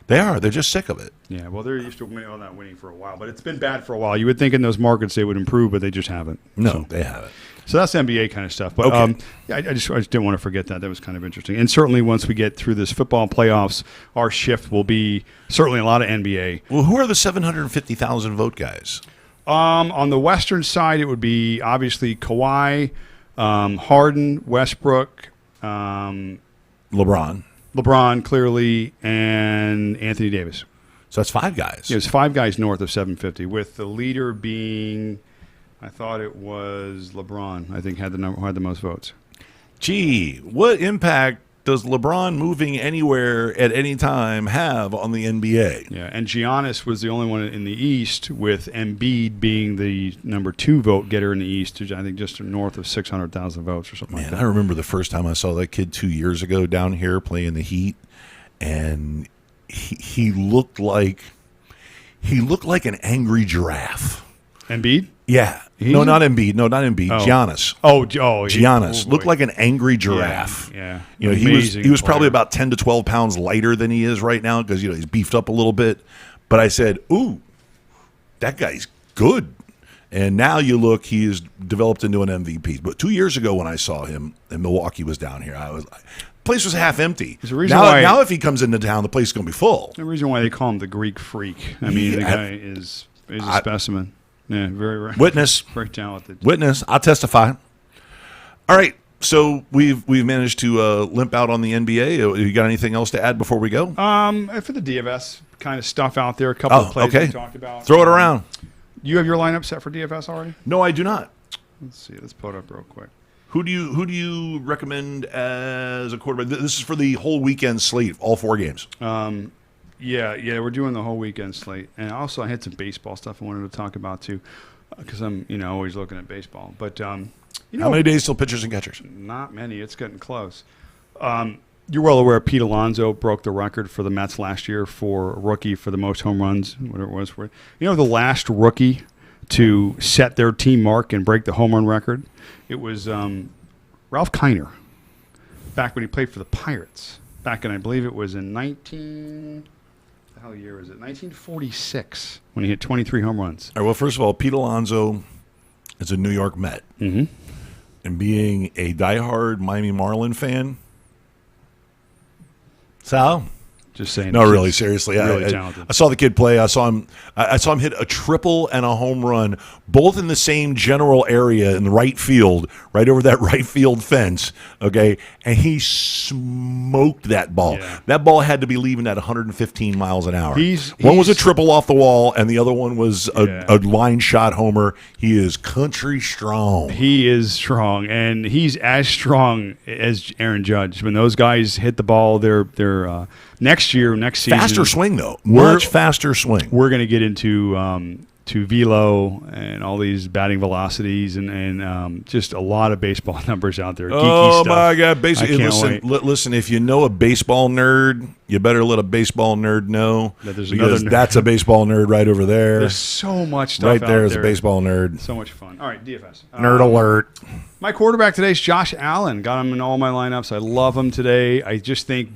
They are. They're just sick of it. Yeah, well, they're used to not winning for a while, but it's been bad for a while. You would think in those markets they would improve, but they just haven't. No, they haven't. So that's NBA kind of stuff. But Okay. I just didn't want to forget that. That was kind of interesting. And certainly once we get through this football playoffs, our shift will be certainly a lot of NBA. Well, who are the 750,000 vote guys? On the Western side, it would be obviously Kawhi, Harden, Westbrook, LeBron clearly, and Anthony Davis. So that's 5 guys. There's 5 guys north of 750, with the leader being, I thought it was LeBron. I think had the most votes. Gee, what impact does LeBron moving anywhere at any time have on the NBA? Yeah, and Giannis was the only one in the East, with Embiid being the number 2 vote getter in the East, I think just north of 600,000 votes or something like that. I remember the first time I saw that kid 2 years ago down here playing the Heat, and he looked like an angry giraffe. Embiid? Yeah. No, not Embiid. Giannis. Giannis looked like an angry giraffe. Yeah. You know, he was probably about 10 to 12 pounds lighter than he is right now because, you know, he's beefed up a little bit. But I said, ooh, that guy's good. And now you look, he's developed into an MVP. But 2 years ago when I saw him, and Milwaukee was down here, I was like, place was half empty. Now if he comes into town, the place is going to be full. The reason why they call him the Greek Freak. I mean, the guy is a specimen. Yeah, very witness, very talented. Witness, I'll testify. All right, so we've managed to limp out on the NBA. You got anything else to add before we go? For the DFS kind of stuff out there, a couple of plays we talked about. Throw it around. You have your lineup set for DFS already? No, I do not. Let's see. Let's pull it up real quick. Who do you recommend as a quarterback? This is for the whole weekend slate, all 4 games. Yeah, we're doing the whole weekend slate, and also I had some baseball stuff I wanted to talk about too, because I'm always looking at baseball. But how many days till pitchers and catchers? Not many. It's getting close. You're well aware Pete Alonso broke the record for the Mets last year for a rookie for the most home runs, whatever it was. The last rookie to set their team mark and break the home run record, it was Ralph Kiner, back when he played for the Pirates. Back in, I believe it was in 1946 when he hit 23 home runs. All right, well, first of all, Pete Alonso is a New York Met. Mm-hmm. And being a diehard Miami Marlin fan, Sal? Just saying. No, really, seriously. Really talented. I saw the kid play. I saw him hit a triple and a home run, both in the same general area in the right field, right over that right field fence. Okay, and he smoked that ball. Yeah. That ball had to be leaving at 115 miles an hour. One was a triple off the wall, and the other one was a line shot homer. He is country strong. He is strong, and he's as strong as Aaron Judge. When those guys hit the ball, they're next season. Faster swing, though. Much faster swing. We're going to get into velo and all these batting velocities and just a lot of baseball numbers out there. Geeky stuff. My God. Listen, if you know a baseball nerd, you better let a baseball nerd know. Because that's a baseball nerd right over there. There's so much stuff right out there is a baseball nerd. So much fun. All right, DFS. Nerd alert. My quarterback today is Josh Allen. Got him in all my lineups. I love him today. I just think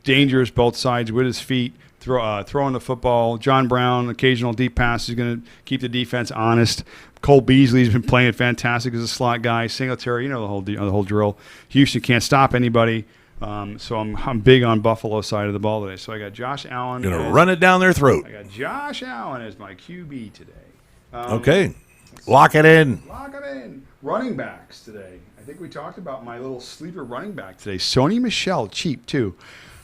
dangerous both sides with his feet, throwing the football. John Brown, occasional deep pass is going to keep the defense honest. Cole Beasley's been playing fantastic as a slot guy. Singletary, the whole drill. Houston can't stop anybody. So I'm big on Buffalo side of the ball today. So I got Josh Allen. Going to run it down their throat. I got Josh Allen as my QB today. Okay. Lock it in. Lock it in. Running backs today. I think we talked about my little sleeper running back today. Sony Michel, cheap too.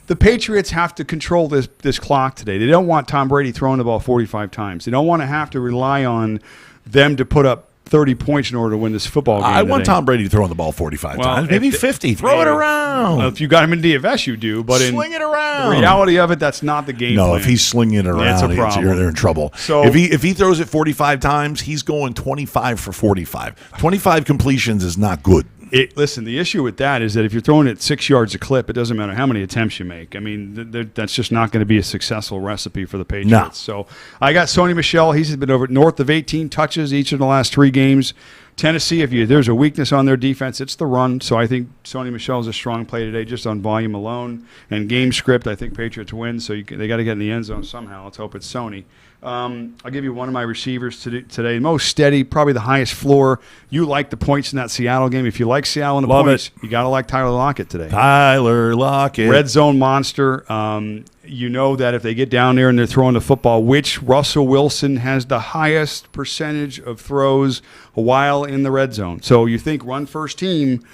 The Patriots have to control this clock today. They don't want Tom Brady throwing the ball 45 times. They don't want to have to rely on them to put up 30 points in order to win this football game. I want today. Tom Brady throwing the ball 45 Well, times, maybe if the- 50. Throw it around. If you got him in DFS, you do. But Sling it around. the reality of it, that's not the game No, plan. if he's slinging it around, That's a problem. they're in trouble. So- if he throws it 45 times, he's going 25 for 45. 25 completions is not good. Listen, the issue with that is that if you're throwing it 6 yards a clip, it doesn't matter how many attempts you make. I mean, that's just not going to be a successful recipe for the Patriots. No. So I got Sony Michel. He's been over north of 18 touches each of the last 3 games. Tennessee, if there's a weakness on their defense, it's the run. So I think Sony Michel is a strong play today just on volume alone. And game script, I think Patriots win. So they got to get in the end zone somehow. Let's hope it's Sony. I'll give you one of my receivers today. Most steady, probably the highest floor. You like the points in that Seattle game. If you like Seattle and the Love points, you got to like Tyler Lockett today. Tyler Lockett. Red zone monster. You know that if they get down there and they're throwing the football, which Russell Wilson has the highest percentage of throws while in the red zone. So you think run first team,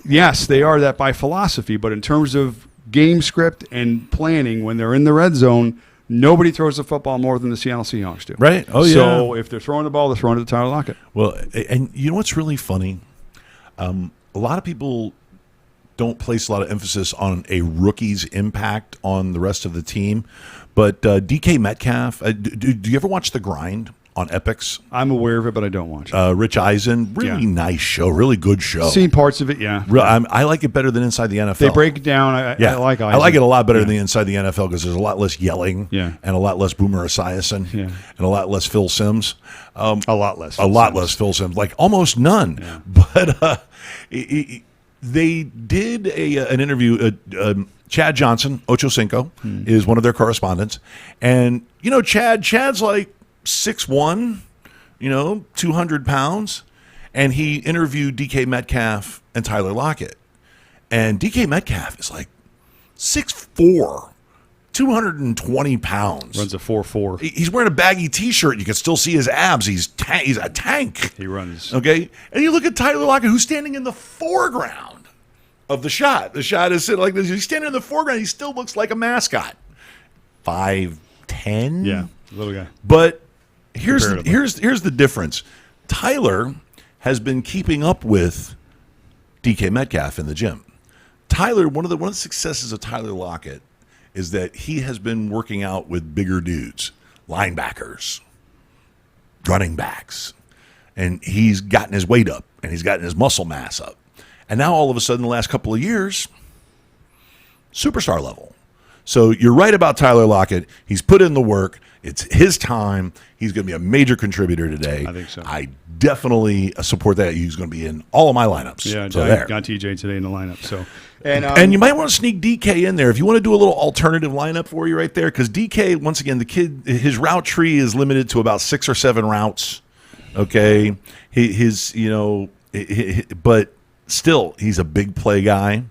yes, they are that by philosophy. But in terms of game script and planning, when they're in the red zone, nobody throws the football more than the Seattle Seahawks do. Right. Oh, yeah. So if they're throwing the ball, they're throwing it to Tyler Lockett. Well, and you know what's really funny? A lot of people don't place a lot of emphasis on a rookie's impact on the rest of the team. But DK Metcalf, do you ever watch The Grind on Epix? I'm aware of it, but I don't watch it. Rich Eisen, really nice show, really good show. Seen parts of it, yeah. I like it better than Inside the NFL. They break it down. I like Eisen. I like it a lot better than Inside the NFL because there's a lot less yelling and a lot less Boomer Esiason and a lot less Phil Sims. A lot less. Less Phil Sims, like almost none. Yeah. But they did an interview. Chad Johnson, Ocho Cinco, is one of their correspondents. And, Chad's like 6'1", 200 pounds. And he interviewed DK Metcalf and Tyler Lockett. And DK Metcalf is like 6'4", 220 pounds. Runs a 4.4. He's wearing a baggy T-shirt. You can still see his abs. He's a tank. He runs. Okay? And you look at Tyler Lockett, who's standing in the foreground of the shot. The shot is sitting like this. He's standing in the foreground. He still looks like a mascot. 5'10"? Yeah, little guy. But here's the difference. Tyler has been keeping up with DK Metcalf in the gym. Tyler, one of the successes of Tyler Lockett is that he has been working out with bigger dudes, linebackers, running backs, and he's gotten his weight up and he's gotten his muscle mass up. And now all of a sudden, the last couple of years, superstar level. So you're right about Tyler Lockett. He's put in the work. It's his time. He's going to be a major contributor today. I think so. I definitely support that. He's going to be in all of my lineups. Yeah, so I got TJ today in the lineup. So, and you might want to sneak DK in there if you want to do a little alternative lineup for you right there. Because DK, once again, the kid, his route tree is limited to about 6 or 7 routes. Okay, but still, he's a big play guy.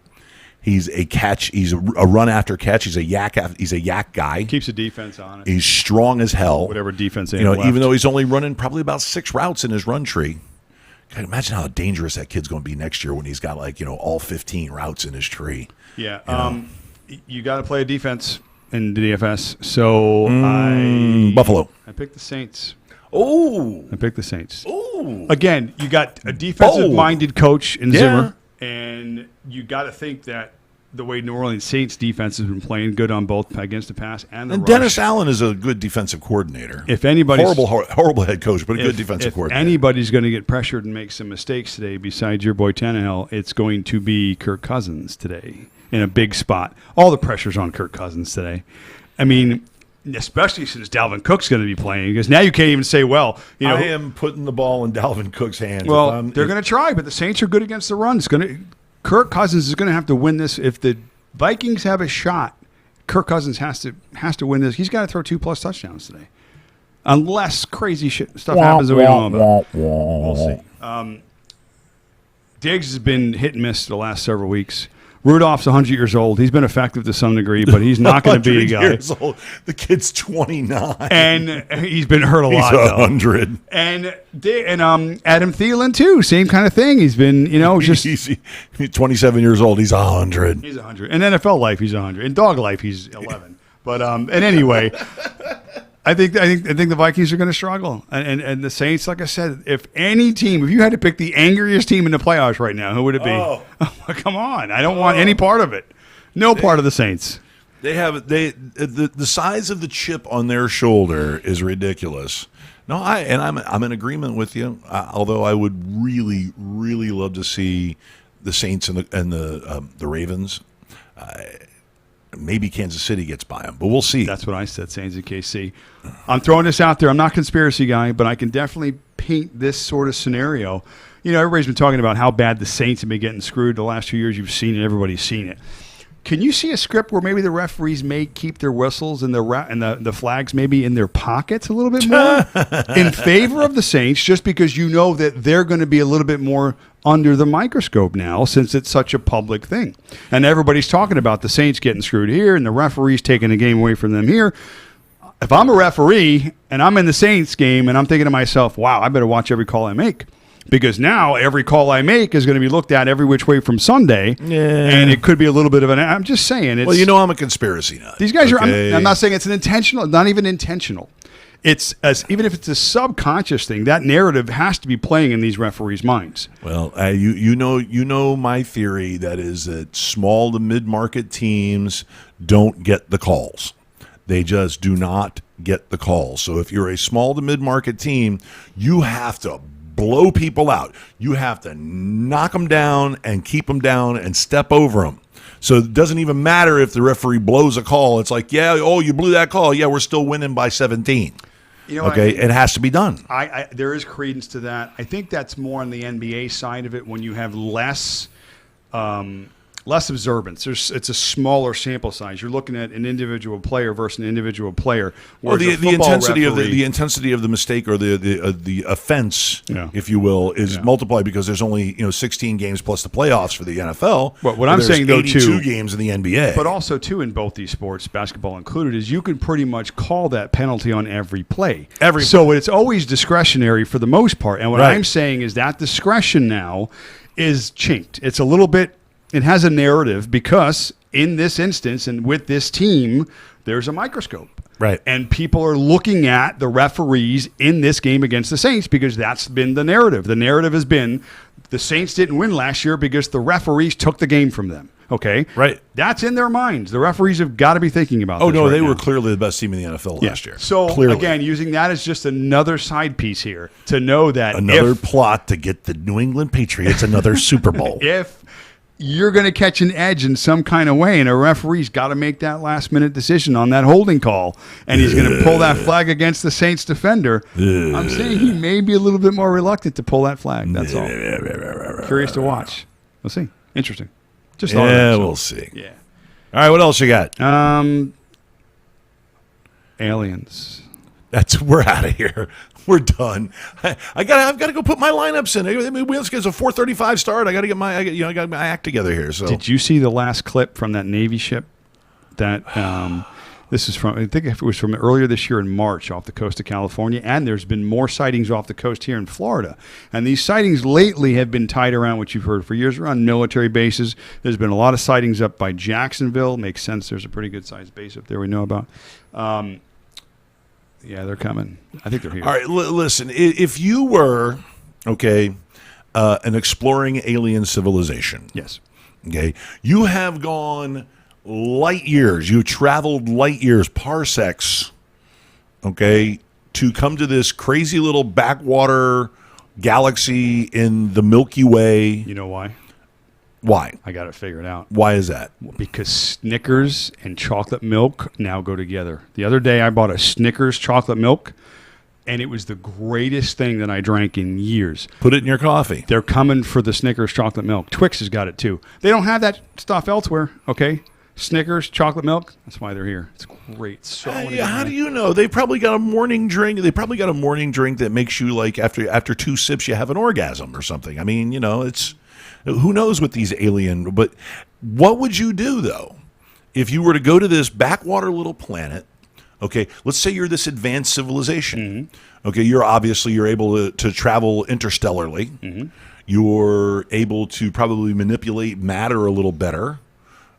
He's a catch. He's a run after catch. He's a yak guy. Keeps the defense on it. He's strong as hell. Whatever defense they even though he's only running probably about 6 routes in his run tree. God, imagine how dangerous that kid's going to be next year when he's got all 15 routes in his tree. Yeah. You got to play a defense in the DFS. So Buffalo. I picked the Saints. Oh. I picked the Saints. Oh. Again, you got a defensive-minded coach in Zimmer, and you got to think that the way New Orleans Saints defense has been playing good on both against the pass and the rush. Dennis Allen is a good defensive coordinator. If anybody's horrible head coach, but a good defensive coordinator. If anybody's going to get pressured and make some mistakes today, besides your boy Tannehill, it's going to be Kirk Cousins today in a big spot. All the pressure's on Kirk Cousins today. I mean, especially since Dalvin Cook's going to be playing, because now you can't even say, I am putting the ball in Dalvin Cook's hands. Well, they're going to try, but the Saints are good against the run. Kirk Cousins is going to have to win this. If the Vikings have a shot, Kirk Cousins has to win this. He's got to throw 2+ touchdowns today, unless crazy stuff happens that we don't know about. We'll see. Diggs has been hit and miss the last several weeks. Rudolph's 100 years old. He's been effective to some degree, but he's not going to be a guy. Years old. The kid's 29. And he's been hurt a lot. He's 100. And Adam Thielen, too. Same kind of thing. He's been, he's 27 years old. He's 100. He's 100. In NFL life, he's 100. In dog life, he's 11. But and anyway, I think the Vikings are going to struggle, and the Saints, like I said, if you had to pick the angriest team in the playoffs right now, who would it be? Oh. Come on, I don't want any part of it. No part of the Saints. The size of the chip on their shoulder is ridiculous. No, I'm in agreement with you. Although I would really, really love to see the Saints and the Ravens. Maybe Kansas City gets by them, but we'll see. That's what I said, Saints and KC. I'm throwing this out there. I'm not a conspiracy guy, but I can definitely paint this sort of scenario. You know, everybody's been talking about how bad the Saints have been getting screwed the last 2 years. You've seen it. Everybody's seen it. Can you see a script where maybe the referees may keep their whistles and the flags maybe in their pockets a little bit more in favor of the Saints, just because you know that they're going to be a little bit more under the microscope now, since it's such a public thing, and everybody's talking about the Saints getting screwed here and the referees taking the game away from them here. If I'm a referee and I'm in the Saints game and I'm thinking to myself, wow, I better watch every call I make. Because now every call I make is going to be looked at every which way from Sunday, and it could be a little bit of an. I'm just saying. Well, you know, I'm a conspiracy nut. These guys are. I'm not saying it's an intentional. Not even intentional. It's even if it's a subconscious thing. That narrative has to be playing in these referees' minds. Well, you know my theory, that is that small to mid-market teams don't get the calls. They just do not get the calls. So if you're a small to mid-market team, you have to blow people out. You have to knock them down and keep them down and step over them. So it doesn't even matter if the referee blows a call. It's like, yeah, oh, you blew that call. Yeah, we're still winning by 17. You know, okay, it has to be done. There is credence to that. I think that's more on the NBA side of it, when you have less observance. It's a smaller sample size. You're looking at an individual player versus an individual player. Or the intensity of the mistake or the offense, if you will, is multiplied, because there's only 16 games plus the playoffs for the NFL. But what I'm saying, though, 82 games in the NBA. But also, too, in both these sports, basketball included, is you can pretty much call that penalty on every play. So it's always discretionary for the most part. And what I'm saying is that discretion now is chinked. It's a little bit. It has a narrative, because in this instance and with this team, there's a microscope. Right. And people are looking at the referees in this game against the Saints, because that's been the narrative. The narrative has been the Saints didn't win last year because the referees took the game from them. Okay? Right. That's in their minds. The referees have got to be thinking about this. Oh, no, right they now. were clearly the best team in the NFL last year. So, clearly. Again, using that as just another side piece here to know that another plot to get the New England Patriots another Super Bowl. If you're going to catch an edge in some kind of way, and a referee's got to make that last-minute decision on that holding call, and he's going to pull that flag against the Saints defender, I'm saying he may be a little bit more reluctant to pull that flag. That's all. Curious to watch. We'll see. Interesting. Just we'll see. Yeah. All right, what else you got? Aliens. We're out of here. We're done. I've got to go put my lineups in. I mean, it's a 4:35 start. I got to get I got my act together here. So, did you see the last clip from that Navy ship? That this is from. I think it was from earlier this year in March, off the coast of California, and there's been more sightings off the coast here in Florida. And these sightings lately have been tied around what you've heard for years, around military bases. There's been a lot of sightings up by Jacksonville. Makes sense. There's a pretty good sized base up there we know about. Yeah, they're coming. I think they're here. All right, listen. If you were, an exploring alien civilization. Yes. Okay. You have gone light years. You traveled light years, parsecs, to come to this crazy little backwater galaxy in the Milky Way. You know why? Why? I got it figured out. Why is that? Because Snickers and chocolate milk now go together. The other day I bought a Snickers chocolate milk, and it was the greatest thing that I drank in years. Put it in your coffee. They're coming for the Snickers chocolate milk. Twix has got it too. They don't have that stuff elsewhere, okay? Snickers, chocolate milk, that's why they're here. It's great. So how do you know? They probably got a morning drink. They probably got a morning drink that makes you, like, after 2 sips, you have an orgasm or something. I mean, it's... Who knows what these alien... But what would you do, though, if you were to go to this backwater little planet? Okay, let's say you're this advanced civilization. Mm-hmm. Okay, you're able to travel interstellarly. Mm-hmm. You're able to probably manipulate matter a little better.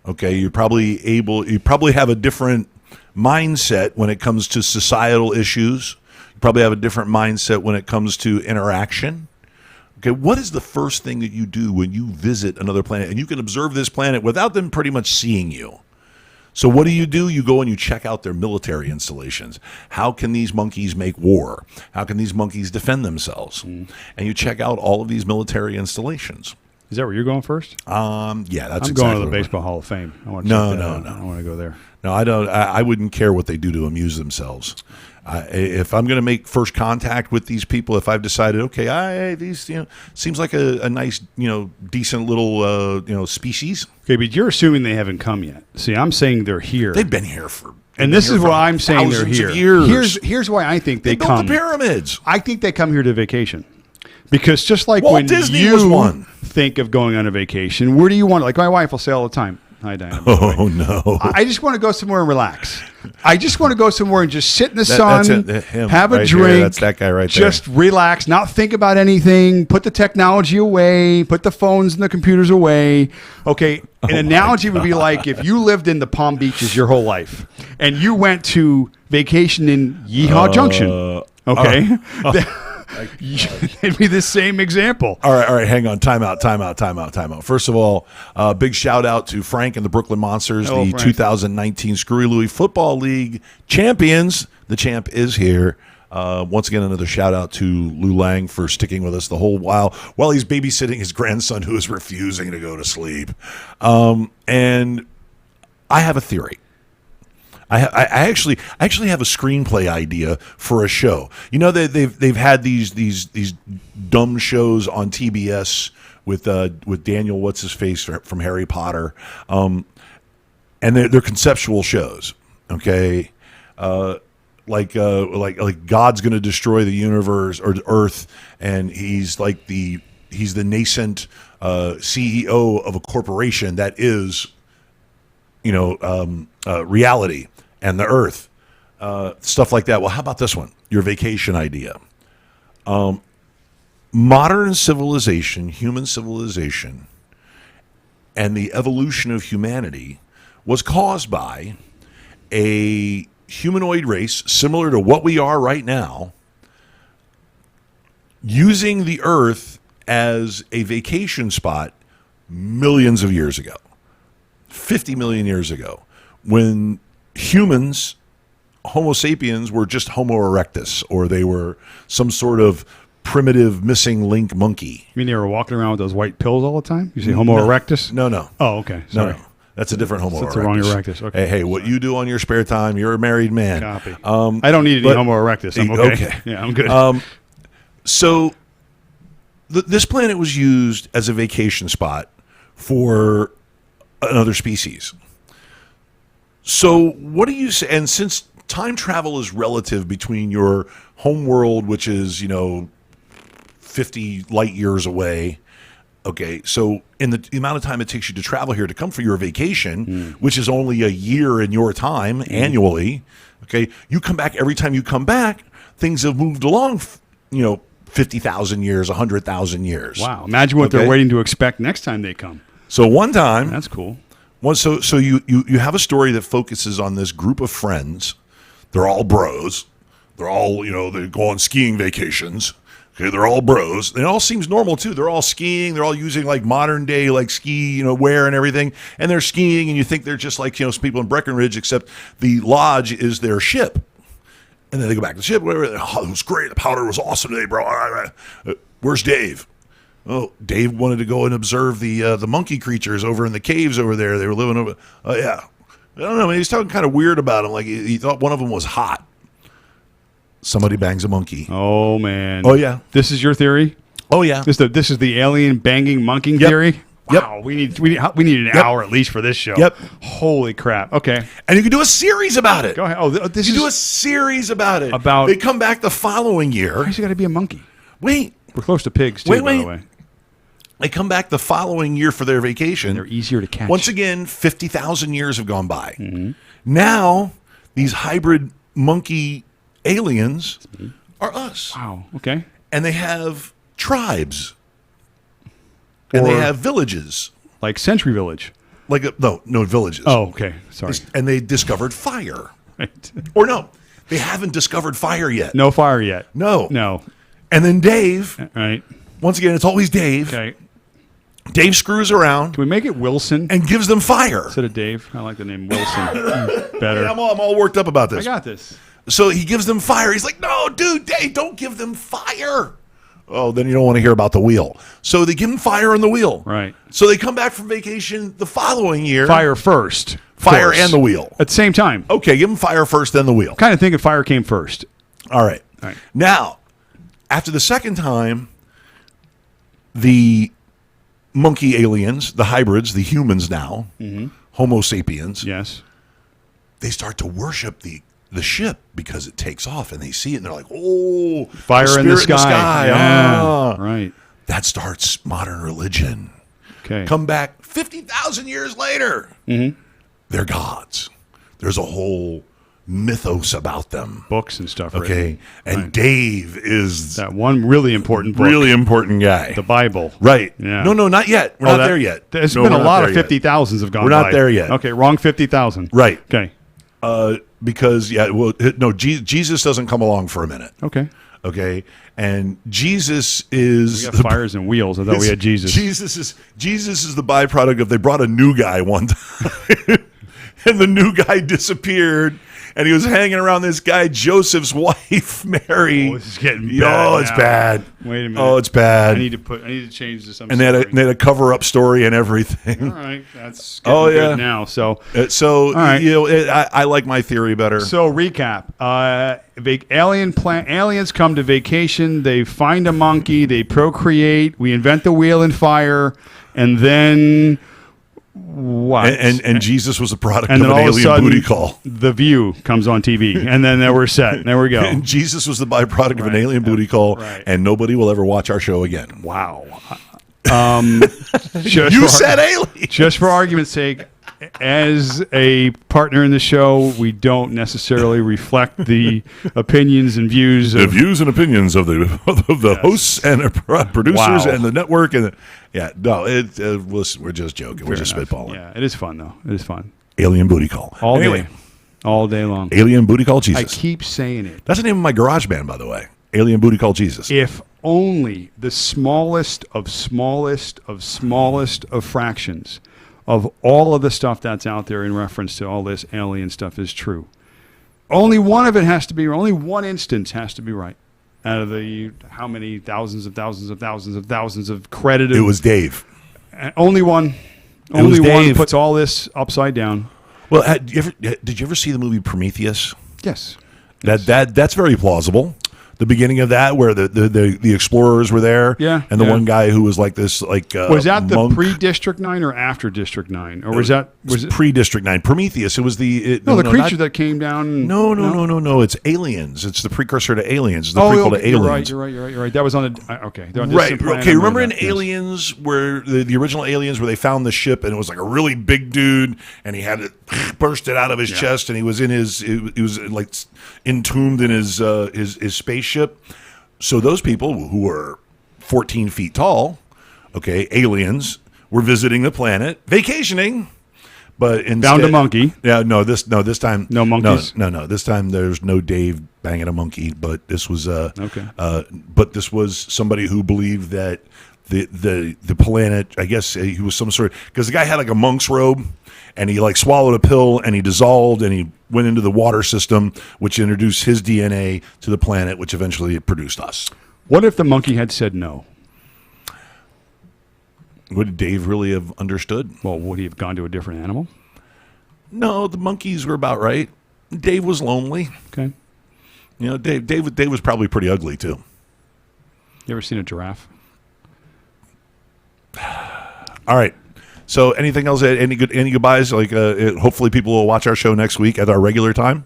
Okay, you probably have a different mindset when it comes to societal issues. You probably have a different mindset when it comes to interaction. Okay, what is the first thing that you do when you visit another planet? And you can observe this planet without them pretty much seeing you. So what do? You go and you check out their military installations. How can these monkeys make war? How can these monkeys defend themselves? And you check out all of these military installations. Is that where you're going first? Yeah, that's I'm exactly going to the what- Baseball Hall of Fame. I want to No, check that no, out. no. I want to go there. No, I don't. I wouldn't care what they do to amuse themselves. If I'm going to make first contact with these people, if I've decided, okay, these seems like a nice decent little species. Okay, but you're assuming they haven't come yet. See, I'm saying they're here. They've been here for. And this is why I'm saying they're thousands here. of years. Here's why I think They they built come. the pyramids. I think they come here to vacation. Because just like Walt when Disney you was one. think of going on a vacation, where do you want? Like my wife will say all the time, "Hi, Diana." by the way. Oh no! I just want to go somewhere and relax. I just want to go somewhere and just sit in the That's sun, it, him have a right there. drink. That's that guy right there. Just relax, not think about anything. Put the technology away. Put the phones and the computers away. Okay, an analogy would be like if you lived in the Palm Beaches your whole life and you went to vacation in Yeehaw Junction. Okay. It'd be the same example. All right. Hang on. Time out. First of all, big shout out to Frank and the Brooklyn Monsters, Hello, the Frank. 2019 Screwy Louie Football League champions. The champ is here. Once again, another shout out to Lou Lang for sticking with us the whole while he's babysitting his grandson who is refusing to go to sleep. And I have a theory. I actually have a screenplay idea for a show. You know, they've had these dumb shows on TBS with Daniel what's his face from Harry Potter, and they're conceptual shows. Okay, like God's going to destroy the universe or Earth, and he's the nascent CEO of a corporation that is reality and the earth, stuff like that. Well, how about this one? Your vacation idea. Modern civilization, human civilization, and the evolution of humanity was caused by a humanoid race similar to what we are right now, using the earth as a vacation spot millions of years ago. 50 million years ago, when humans, Homo sapiens, were just Homo erectus, or they were some sort of primitive missing link monkey. You mean they were walking around with those white pills all the time? You say Homo erectus? No. Oh, okay. Sorry. No. That's a different Homo erectus. That's the wrong erectus. Okay. Hey, what you do on your spare time, you're a married man. Copy. I don't need any but- Homo erectus. I'm okay. Okay. Yeah, I'm good. So this planet was used as a vacation spot for another species. So what do you say? And since time travel is relative between your home world, which is 50 light years away, okay, so in the amount of time it takes you to travel here to come for your vacation, which is only a year in your time annually, okay, you come back. Every time you come back, things have moved along 50,000 years, 100,000 years. Wow. Imagine what Okay. they're waiting to expect next time they come. So one time, That's cool. so you have a story that focuses on this group of friends. They're all bros. They're all, they go on skiing vacations. Okay, they're all bros. It all seems normal too. They're all skiing. They're all using like modern day like ski, wear and everything. And they're skiing, and you think they're just like some people in Breckenridge, except the lodge is their ship. And then they go back to the ship. Whatever. Oh, it was great. The powder was awesome today, bro. Where's Dave? Oh, Dave wanted to go and observe the monkey creatures over in the caves over there. They were living over. Oh, yeah. I don't know. Man, he's talking kind of weird about them. Like he thought one of them was hot. Somebody bangs a monkey. Oh, man. Oh, yeah. This is your theory? Oh, yeah. This is the alien banging monkeying Yep. theory? Yep. Wow. We need an hour at least for this show. Yep. Holy crap. Okay. And you can do a series about it. Go ahead. Oh, this You is do a series about it. About- They come back the following year. Why's it got to be a monkey? Wait. We're close to pigs too, Wait, by the wait. way. They come back the following year for their vacation. They're easier to catch. Once again, 50,000 years have gone by. Mm-hmm. Now, these hybrid monkey aliens are us. Wow. Okay. And they have tribes. And they Or- have villages. Like Century Village. No villages. Oh, okay. Sorry. And they discovered fire. Right. Or no, they haven't discovered fire yet. No fire yet. No. No. And then Dave, Right. once again, it's always Dave. Okay. Dave screws around Can we make it Wilson and gives them fire. instead of Dave? I like the name Wilson better. I'm all worked up about I this. got this. So he gives them fire. He's like, no, dude, Dave, don't give them fire. Oh, then you don't want to hear about the wheel. So they give him fire on the wheel. Right. So they come back from vacation the following year. Fire first. Fire Course. and the wheel. At the same time. Okay, give him fire first, then the wheel. Kind of thinking fire came first. All right. All right. Now, after the second time, the monkey aliens, the hybrids, the humans now, Homo sapiens, Yes. they start to worship the ship because it takes off and they see it and they're like, oh, Fire in the sky. Yeah. Ah. Right. That starts modern religion. Okay. Come back 50,000 years later. They're gods. There's a whole mythos about them. Books and stuff. Okay. Written. And Right. Dave is That one really important book. really important guy. The Bible. Right. Yeah. No, not yet. We're Oh, not that- there yet. There's No, been a we're not lot there of yet. 50,000s have gone We're by. not there yet. Okay, wrong 50,000. Right. Okay. Because, Jesus doesn't come along for a minute. Okay. Okay. And Jesus is We got fires and wheels. I thought we had Jesus. Jesus is the byproduct of they brought a new guy one time. And the new guy disappeared. And he was hanging around this guy, Joseph's wife, Mary. Oh, this is getting bad Oh, it's now. bad. Wait a minute. Oh, it's bad. I need to change this. I'm And they sorry. had a cover-up story and everything. All right, that's getting Oh, yeah. good now. So So, right. I like my theory better. recap. Aliens come to vacation. They find a monkey. They procreate. We invent the wheel and fire, and then what? And Jesus was a product And of then an all of a alien sudden, booty call. The View comes on TV, and then there we're set. There we go. And Jesus was the byproduct of an Right. alien booty call, Right. and nobody will ever watch our show again. Wow. You said alien. Just for argument's sake, as a partner in the show, we don't necessarily reflect the opinions and views The of. views and opinions of the hosts and producers Wow. and the network and we're just joking. We're just spitballing. Yeah, it is fun though. It is fun Alien booty call. all Anyway, day, all day long. Alien booty call I Jesus. keep saying it. That's the name of my garage band, by the way. Alien booty call Jesus. If only the smallest of fractions of all of the stuff that's out there in reference to all this alien stuff is true. Only one of it has to be, only one instance has to be right. Out of the how many thousands of credited. It was Dave. Only one. was Only one Dave. puts all this upside down. Well, did you ever see the movie Prometheus? Yes. That's very plausible. The beginning of that, where the explorers were there, Yeah, and the yeah. one guy who was like this, Was that the monk. pre-District 9 or after District 9? Or was it pre-District 9? Prometheus. It was the the creature not- that came down? No. It's Aliens. It's the precursor to Aliens. It's the Oh, prequel okay, to Aliens. You're right. That was on the okay. They're on Right. distant planet. Okay. I Remember in that, yes. Aliens, where the original Aliens, where they found the ship and it was like a really big dude, and he had it bursted out of his chest, and he was in he was like entombed in his spaceship. So those people who were 14 feet tall, okay, aliens, were visiting the planet, vacationing, but instead, Found a monkey. Yeah, this time No monkeys? No. This time there's no Dave banging a monkey, but this was Okay. but this was somebody who believed that the planet, I guess he was some sort of, because the guy had like a monk's robe, and he like swallowed a pill and he dissolved and he went into the water system, which introduced his DNA to the planet, which eventually produced us. What if the monkey had said no? Would Dave really have understood? Well, would he have gone to a different animal? No, the monkeys were about right. Dave was lonely. Okay. You know, Dave was probably pretty ugly too. You ever seen a giraffe? All right. So, anything else? Any goodbyes? Like, hopefully, people will watch our show next week at our regular time.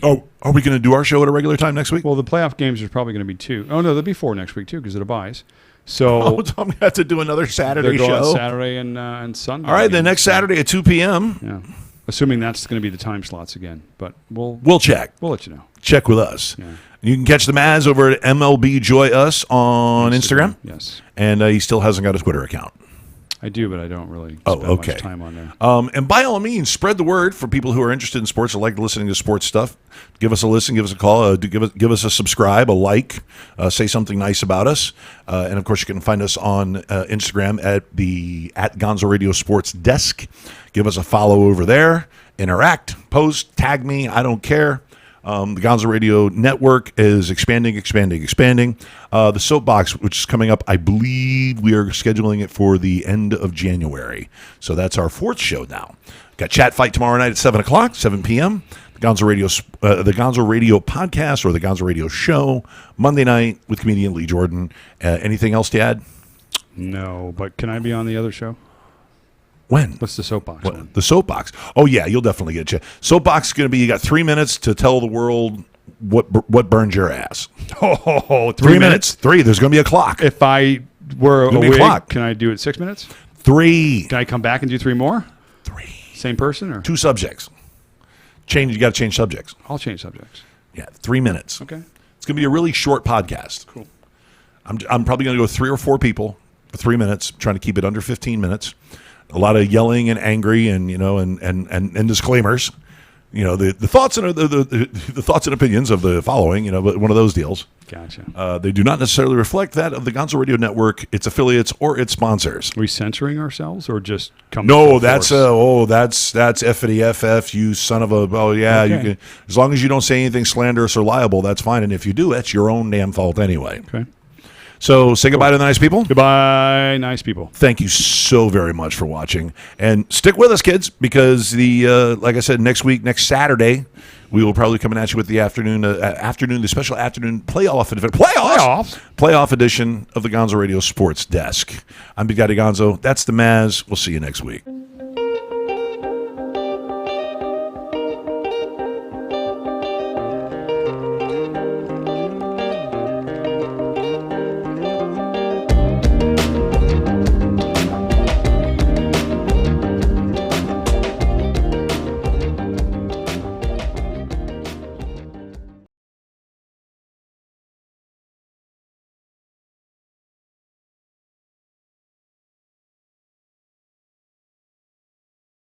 Oh, are we going to do our show at a regular time next week? Well, the playoff games are probably going to be 2. Oh no, there'll be 4 next week too because of the buys. So Oh, so I'm going to have to do another Saturday they're going show. Saturday and Sunday. All right, then games. next Saturday at 2 p.m. Yeah, assuming that's going to be the time slots again, but We'll check. we'll let you know. Check with us. Yeah. You can catch the Maz over at MLB Joy Us on Instagram. Yes. And he still hasn't got a Twitter account. I do, but I don't really Oh, spend okay. much time on there. And by all means, spread the word for people who are interested in sports or like listening to sports stuff. Give us a listen, give us a call, give us a subscribe, a like, say something nice about us. And of course, you can find us on Instagram at Gonzo Radio Sports Desk. Give us a follow over there. Interact, post, tag me. I don't care. The Gonzo Radio Network is expanding. The Soapbox, which is coming up, I believe we are scheduling it for the end of January. So that's our 4th show now. Got Chat Fight tomorrow night at 7 o'clock, 7 p.m. The Gonzo Radio podcast or the Gonzo Radio show, Monday night with comedian Lee Jordan. Anything else to add? No, but can I be on the other show? When? What's the Soapbox one? The Soapbox. Oh, yeah, you'll definitely get a chance. Soapbox is going to be, you got 3 minutes to tell the world what burns your ass. Oh, 3 minutes? 3. There's going to be a clock. If I were Give me a awake, clock. can I do it 6 minutes? 3. Can I come back and do 3 more? 3. Same person? Or 2 subjects. You got to change subjects. I'll change subjects. Yeah, 3 minutes. Okay. It's going to be a really short podcast. Cool. I'm probably going to go 3 or 4 people for 3 minutes, trying to keep it under 15 minutes. A lot of yelling and angry and and disclaimers. The thoughts and the thoughts and opinions of the following, but one of those deals. Gotcha. They do not necessarily reflect that of the Gonzo Radio Network, its affiliates, or its sponsors. Are we censoring ourselves or just come? No, that's effity FF, you son of a. Oh yeah, Okay. you can. As long as you don't say anything slanderous or liable, that's fine. And if you do, that's your own damn fault anyway. Okay. So say goodbye to the nice people. Goodbye, nice people. Thank you so very much for watching, and stick with us, kids, because like I said, next Saturday, we will probably come at you with the the special afternoon playoff edition of the Gonzo Radio Sports Desk. I'm Big Daddy Gonzo. That's the Maz. We'll see you next week.